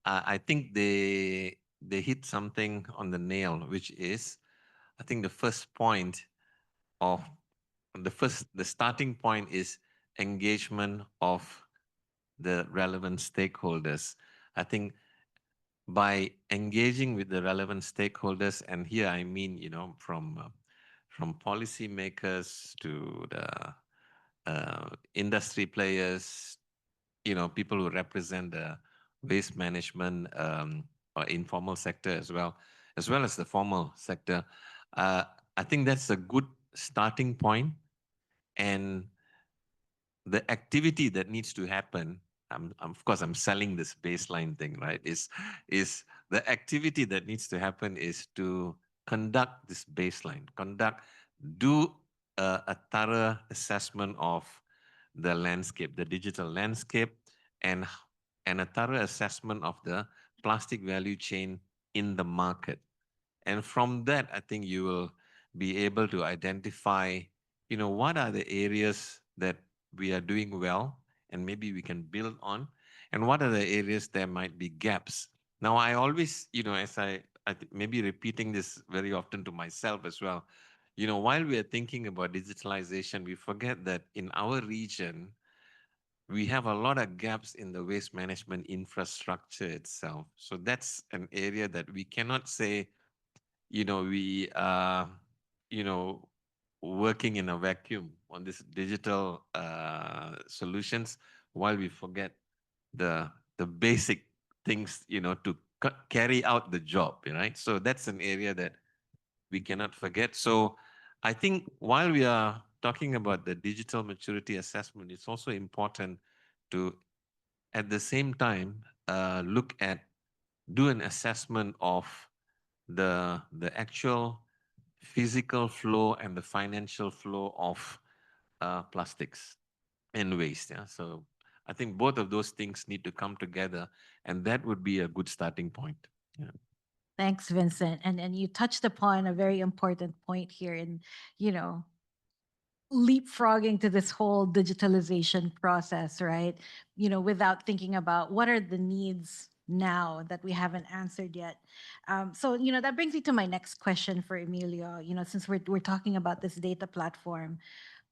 I think they hit something on the nail, which is, I think the first point of the starting point is engagement of the relevant stakeholders. I think by engaging with the relevant stakeholders, and here I mean, from policymakers to the industry players, people who represent the waste management or informal sector as well as the formal sector. I think that's a good starting point, and the activity that needs to happen of course I'm selling this baseline thing, right? Is the activity that needs to happen is to conduct this baseline, do a thorough assessment of the landscape, the digital landscape, and a thorough assessment of the plastic value chain in the market. And from that, I think you will be able to identify, what are the areas that we are doing well and maybe we can build on, and what are the areas there might be gaps. Now, I always, as maybe repeating this very often to myself as well, while we are thinking about digitalization, we forget that in our region, we have a lot of gaps in the waste management infrastructure itself. So that's an area that we cannot say, we are, working in a vacuum on this digital solutions while we forget the basic things, to carry out the job, right? So that's an area that we cannot forget. So I think while we are talking about the digital maturity assessment, it's also important to, at the same time, do an assessment of the actual physical flow and the financial flow of plastics and waste. Yeah. So I think both of those things need to come together, and that would be a good starting point. Yeah. Thanks, Vincent. And you touched upon a very important point here in, you know, leapfrogging to this whole digitalization process, right? Without thinking about what are the needs now that we haven't answered yet. So, that brings me to my next question for Emilio. Since we're talking about this data platform,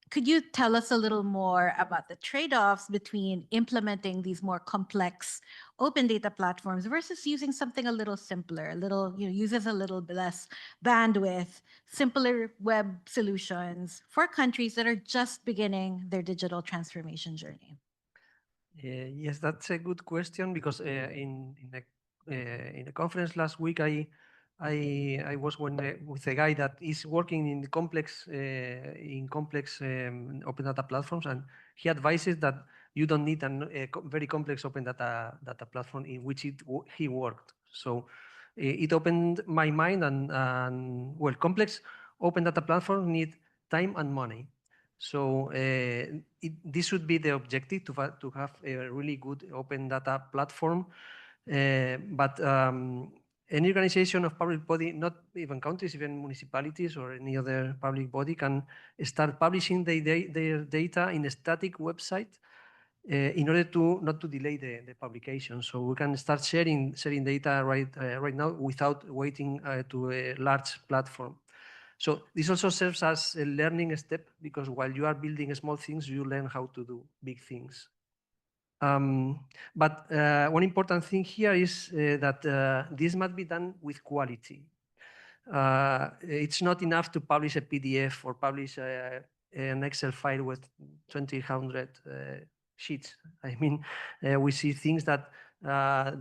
could you tell us a little more about the trade-offs between implementing these more complex open data platforms versus using something a little simpler, uses a little less bandwidth, simpler web solutions for countries that are just beginning their digital transformation journey? Yes, that's a good question because in a conference last week, I was with a guy that is working in complex open data platforms, and he advises that you don't need a very complex open data platform in which he worked. So it opened my mind, and well, complex open data platforms need time and money. So this should be the objective to have a really good open data platform. But any organization of public body, not even countries, even municipalities or any other public body, can start publishing their data in a static website in order to not to delay the publication. So we can start sharing data right now without waiting to a large platform. So this also serves as a learning step because while you are building small things, you learn how to do big things. But one important thing here is that this must be done with quality. It's not enough to publish a PDF or publish an Excel file with 2,000 sheets. I mean, we see things that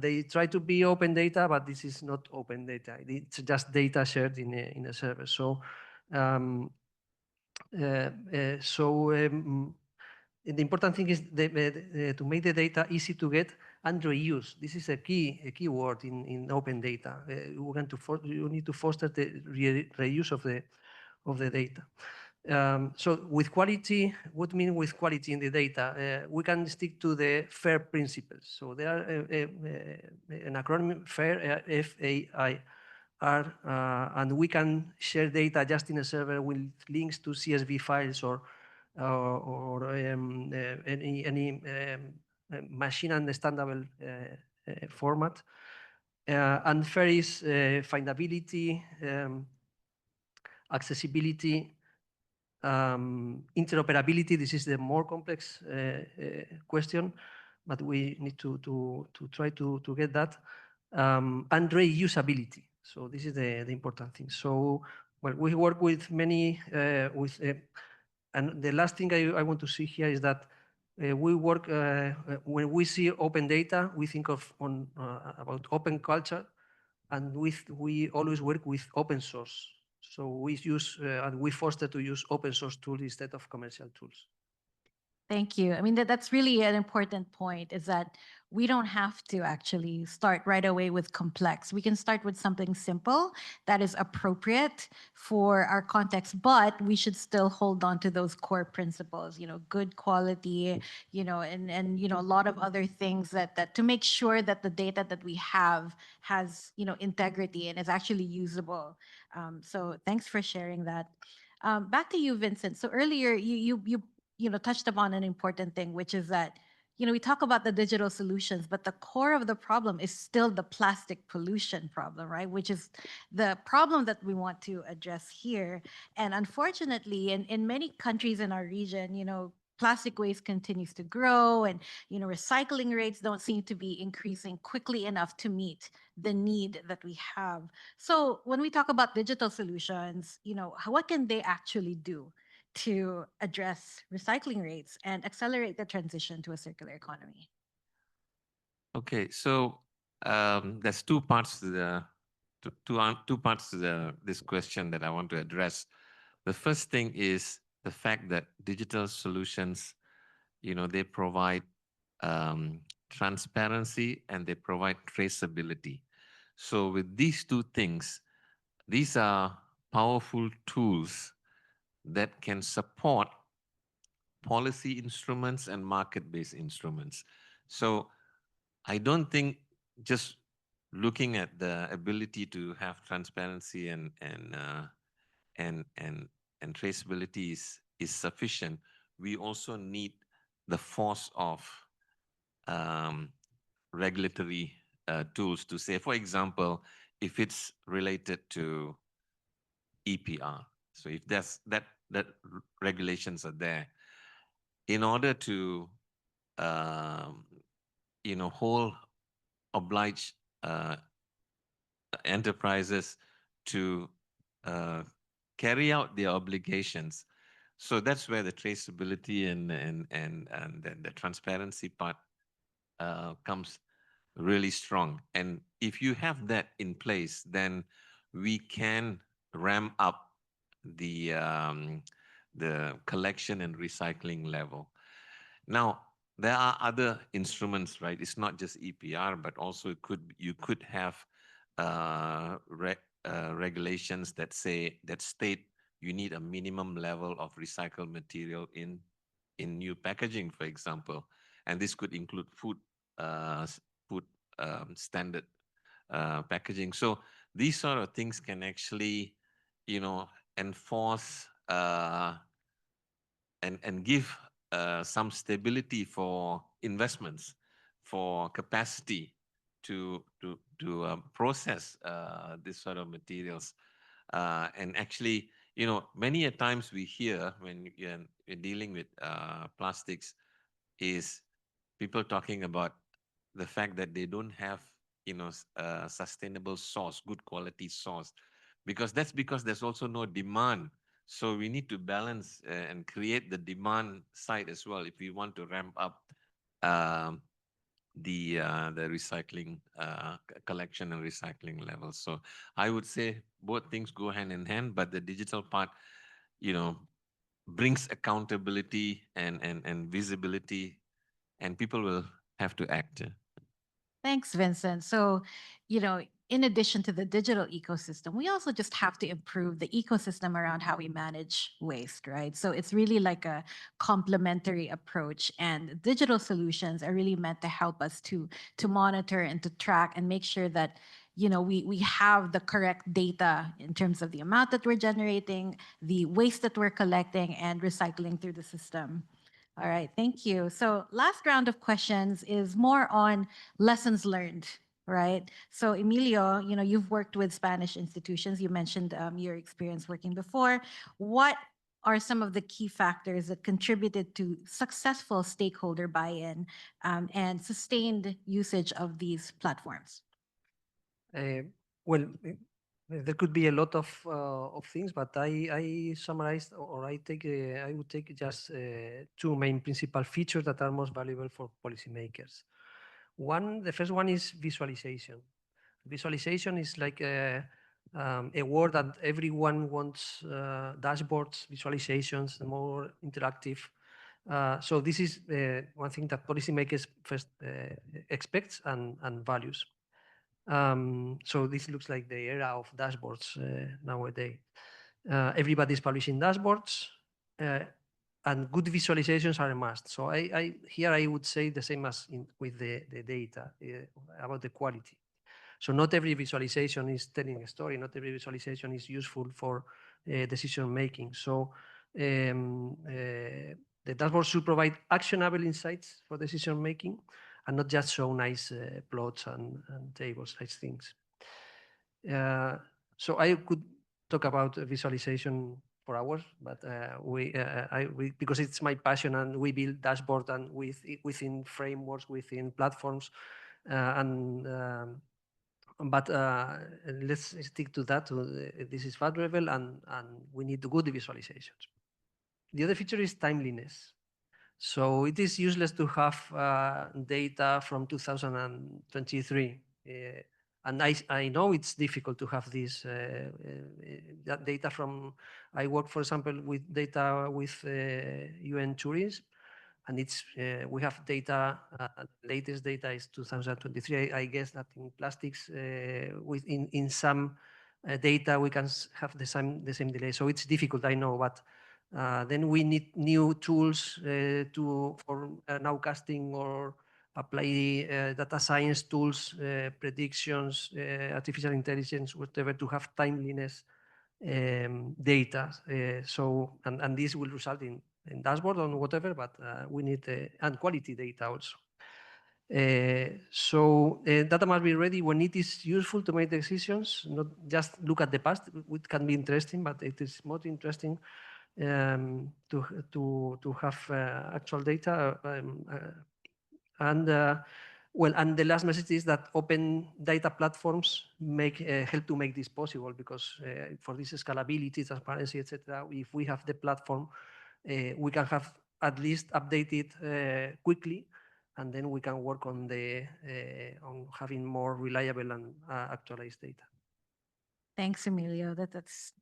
they try to be open data, but this is not open data. It's just data shared in a server. So, the important thing is to make the data easy to get and reuse. This is a key word in open data. You need to foster the reuse of the data. So with quality, what mean with quality in the data? We can stick to the FAIR principles. So there are an acronym FAIR, F-A-I-R, and we can share data just in a server with links to CSV files or any machine understandable format. And FAIR is findability, accessibility, interoperability. This is the more complex question, but we need to try to get that, and reusability. So this is the important thing. So well, we work with many and the last thing I want to see here is that we work when we see open data, we think about open culture, and we always work with open source. So we use and we foster to use open source tools instead of commercial tools. Thank you. I mean, that's really an important point, is that we don't have to actually start right away with complex. We can start with something simple that is appropriate for our context, but we should still hold on to those core principles, good quality, and a lot of other things that to make sure that the data that we have has, integrity and is actually usable. So thanks for sharing that. Back to you, Vincent. So earlier you touched upon an important thing, which is that we talk about the digital solutions, but the core of the problem is still the plastic pollution problem, right? Which is the problem that we want to address here. And unfortunately, in many countries in our region, plastic waste continues to grow, and recycling rates don't seem to be increasing quickly enough to meet the need that we have. So when we talk about digital solutions, what can they actually do to address recycling rates and accelerate the transition to a circular economy? Okay, so there's two parts to two parts to this question that I want to address. The first thing is the fact that digital solutions, they provide transparency and they provide traceability. So with these two things, these are powerful tools that can support policy instruments and market-based instruments. So I don't think just looking at the ability to have transparency and traceability is sufficient. We also need the force of um, regulatory tools to say, for example, if it's related to EPR. So if that regulations are there, in order to um, whole oblige enterprises to carry out their obligations. So that's where the traceability and the transparency part comes really strong. And if you have that in place, then we can ramp up the collection and recycling level. Now, there are other instruments, right? It's not just EPR, but also you could have regulations that state you need a minimum level of recycled material in new packaging, for example, and this could include food standard packaging. So these sort of things can actually, enforce and give some stability for investments, for capacity to process this sort of materials. And actually, many a times we hear when you're dealing with plastics is people talking about the fact that they don't have, a sustainable source, good quality source, because there's also no demand. So we need to balance and create the demand side as well if we want to ramp up um, the recycling collection and recycling levels. So I would say both things go hand in hand, but the digital part, brings accountability and visibility, and people will have to act. Thanks, Vincent. So, in addition to the digital ecosystem, we also just have to improve the ecosystem around how we manage waste, right? So it's really like a complementary approach, and digital solutions are really meant to help us to monitor and to track and make sure that we have the correct data in terms of the amount that we're generating, the waste that we're collecting, and recycling through the system. All right, thank you. So last round of questions is more on lessons learned, right? So Emilio, you've worked with Spanish institutions. You mentioned your experience working before. What are some of the key factors that contributed to successful stakeholder buy-in and sustained usage of these platforms? Well, there could be a lot of things, but I summarized, or I would take just two main principal features that are most valuable for policymakers. The first one is visualization. Visualization is like a word that everyone wants: dashboards, visualizations, more interactive. So this is one thing that policymakers first expects and values. So this looks like the era of dashboards nowadays. Everybody's publishing dashboards, and good visualizations are a must. So here I would say the same as with the data about the quality. So not every visualization is telling a story. Not every visualization is useful for decision making. So the dashboard should provide actionable insights for decision making and not just show nice plots and tables, nice things. So I could talk about visualization for hours, but because it's my passion and we build dashboard and within frameworks, within platforms, and but let's stick to that. This is valuable and we need good visualizations. The other feature is timeliness. So it is useless to have data from 2023. And I know it's difficult to have this that data from, I work, for example, with data with UN tourism, and it's we have data, latest data is 2023. I guess that in plastics, in some data, we can have the same delay. So it's difficult, I know, but then we need new tools for nowcasting or apply data science tools, predictions, artificial intelligence, whatever, to have timeliness data. And this will result in dashboard or whatever, but we need and quality data also. Data must be ready when it is useful to make decisions, not just look at the past, which can be interesting, but it is more interesting to have actual data. And the last message is that open data platforms help to make this possible, because for this scalability, transparency, etc., if we have the platform, we can have at least update it quickly, and then we can work on on having more reliable and actualized data. Thanks, Emilio. That's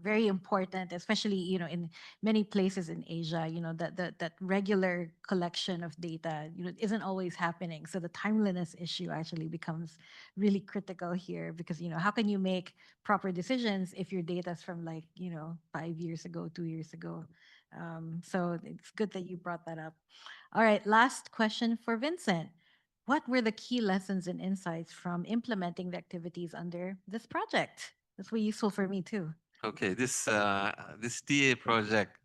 very important, especially in many places in Asia. That regular collection of data isn't always happening. So the timeliness issue actually becomes really critical here, because how can you make proper decisions if your data's from 5 years ago, 2 years ago? So it's good that you brought that up. All right, last question for Vincent. What were the key lessons and insights from implementing the activities under this project? That's really useful for me too. Okay, this TA project,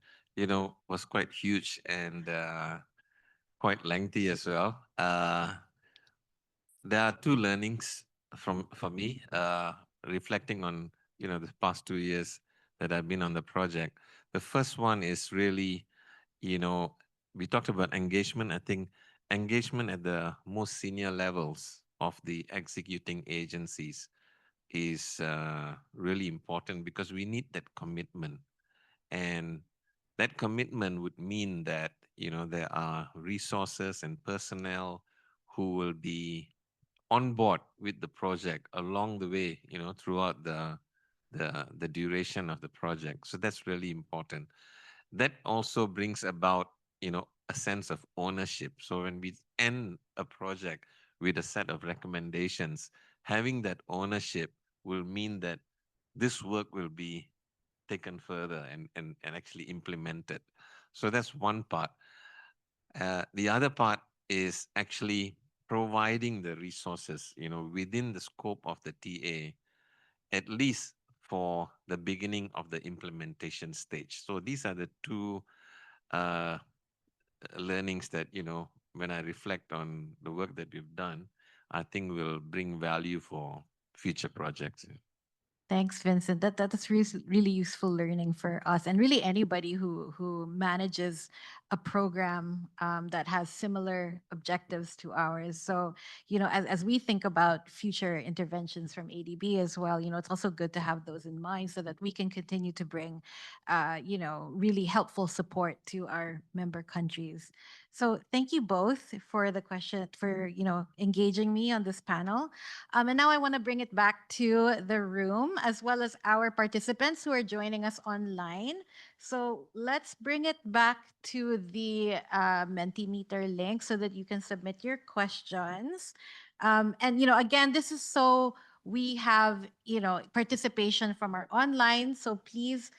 was quite huge and quite lengthy as well. There are two learnings for me, reflecting on the past 2 years that I've been on the project. The first one is really, we talked about engagement. I think engagement at the most senior levels of the executing agencies is really important, because we need that commitment. And that commitment would mean that there are resources and personnel who will be on board with the project along the way, throughout the duration of the project. So that's really important. That also brings about, a sense of ownership. So when we end a project with a set of recommendations, having that ownership will mean that this work will be taken further and actually implemented. So that's one part. The other part is actually providing the resources, within the scope of the TA, at least for the beginning of the implementation stage. So these are the two learnings that, when I reflect on the work that we've done, I think will bring value for future projects. Thanks, Vincent. That's really useful learning for us, and really anybody who manages a program that has similar objectives to ours. So, as we think about future interventions from ADB as well, it's also good to have those in mind, so that we can continue to bring, really helpful support to our member countries. So, thank you both for the question, for engaging me on this panel. And now I want to bring it back to the room, as well as our participants who are joining us online. So let's bring it back to the Mentimeter link so that you can submit your questions. And again, this is so we have participation from our online. So please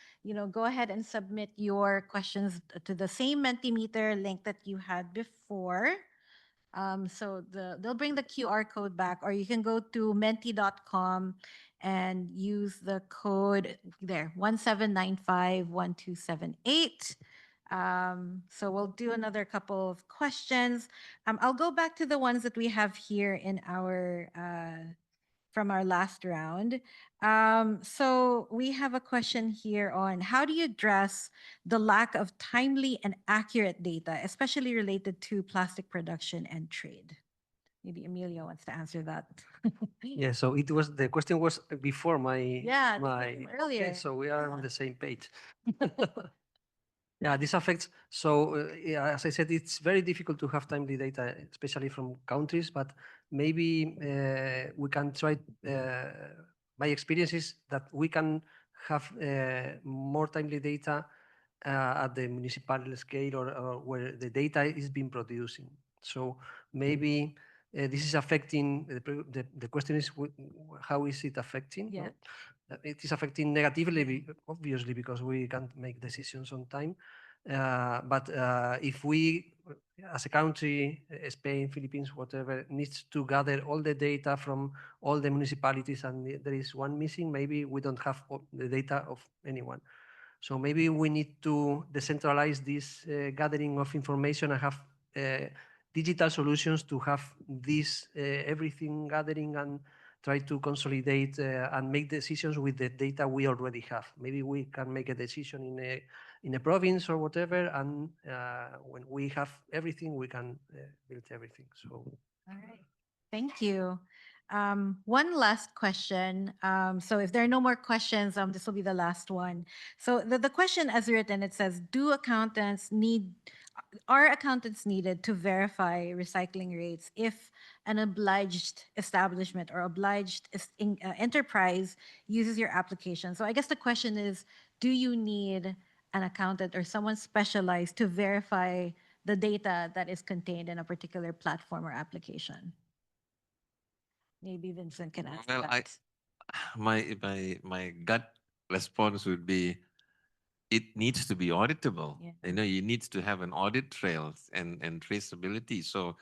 go ahead and submit your questions to the same Mentimeter link that you had before. So they'll bring the QR code back, or you can go to menti.com and use the code there 17951278. So we'll do another couple of questions. I'll go back to the ones that we have here in our from our last round. So we have a question here on how do you address the lack of timely and accurate data, especially related to plastic production and trade? Maybe Emilio wants to answer that. Yeah, so the question was before my Yeah, this was from earlier. Okay, so we are on the same page. Yeah, this affects. So, yeah, as I said, it's very difficult to have timely data, especially from countries. But maybe we can try. My experience is that we can have more timely data at the municipal scale or where the data is being producing. So maybe this is affecting. The question is, how is it affecting? Yeah. It is affecting negatively, obviously, because we can't make decisions on time. But if we, as a country, Spain, Philippines, whatever, needs to gather all the data from all the municipalities and there is one missing, maybe we don't have the data of anyone. So maybe we need to decentralize this gathering of information and have digital solutions to have this everything gathering and try to consolidate and make decisions with the data we already have. Maybe we can make a decision in a province or whatever, and when we have everything, we can build everything. So. All right. Thank you. One last question. So if there are no more questions, this will be the last one. So the question as written, it says, are accountants needed to verify recycling rates if an obliged establishment or obliged enterprise uses your application? So I guess the question is, do you need an accountant or someone specialized to verify the data that is contained in a particular platform or application? Maybe Vincent can answer Well, that. my gut response would be it needs to be auditable. Yeah. You need to have an audit trail and traceability. So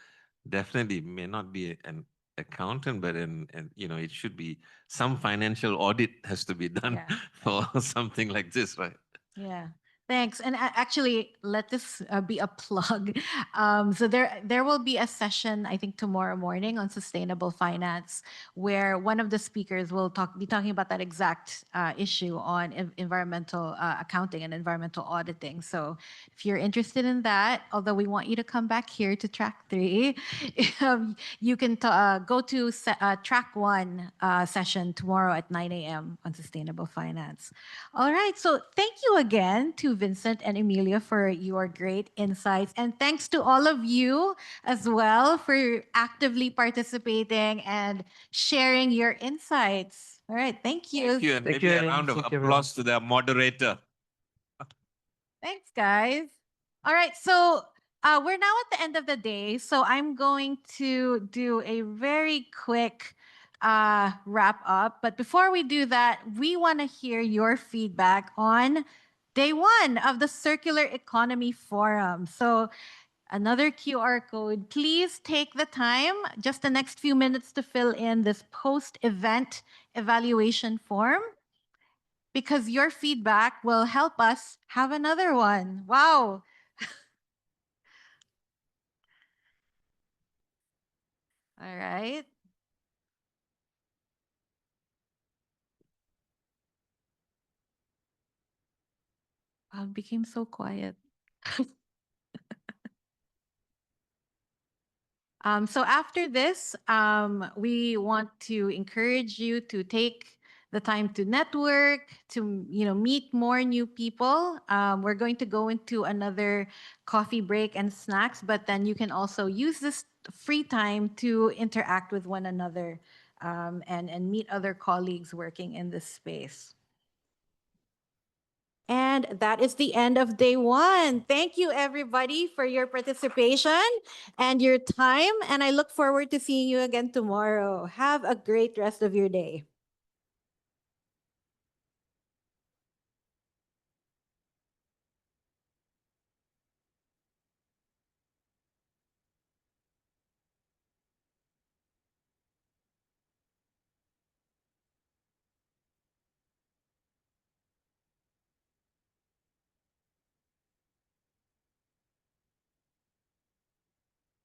definitely may not be an accountant, but it should be some financial audit has to be done Yeah, for something like this, right? Yeah. Thanks. And actually, let this be a plug. So there will be a session, I think, tomorrow morning on sustainable finance, where one of the speakers will be talking about that exact issue on environmental accounting and environmental auditing. So if you're interested in that, although we want you to come back here to track 3, you can go to track 1 session tomorrow at 9 a.m. on sustainable finance. All right. So thank you again to Vincent and Emilia for your great insights. And thanks to all of you as well for actively participating and sharing your insights. All right. Thank you. Thank you. And maybe a round of applause to the moderator. Thanks, guys. All right. So we're now at the end of the day. So I'm going to do a very quick wrap up. But before we do that, we want to hear your feedback on day 1 of the Circular Economy Forum. So another QR code. Please take the time, just the next few minutes, to fill in this post-event evaluation form, because your feedback will help us have another one. Wow. All right. Wow, it became so quiet. So after this, we want to encourage you to take the time to network, to meet more new people. We're going to go into another coffee break and snacks, but then you can also use this free time to interact with one another and meet other colleagues working in this space. And And that is the end of day one. Thank you, everybody, for your participation and your time. And I look forward to seeing you again tomorrow. Have a great rest of your day.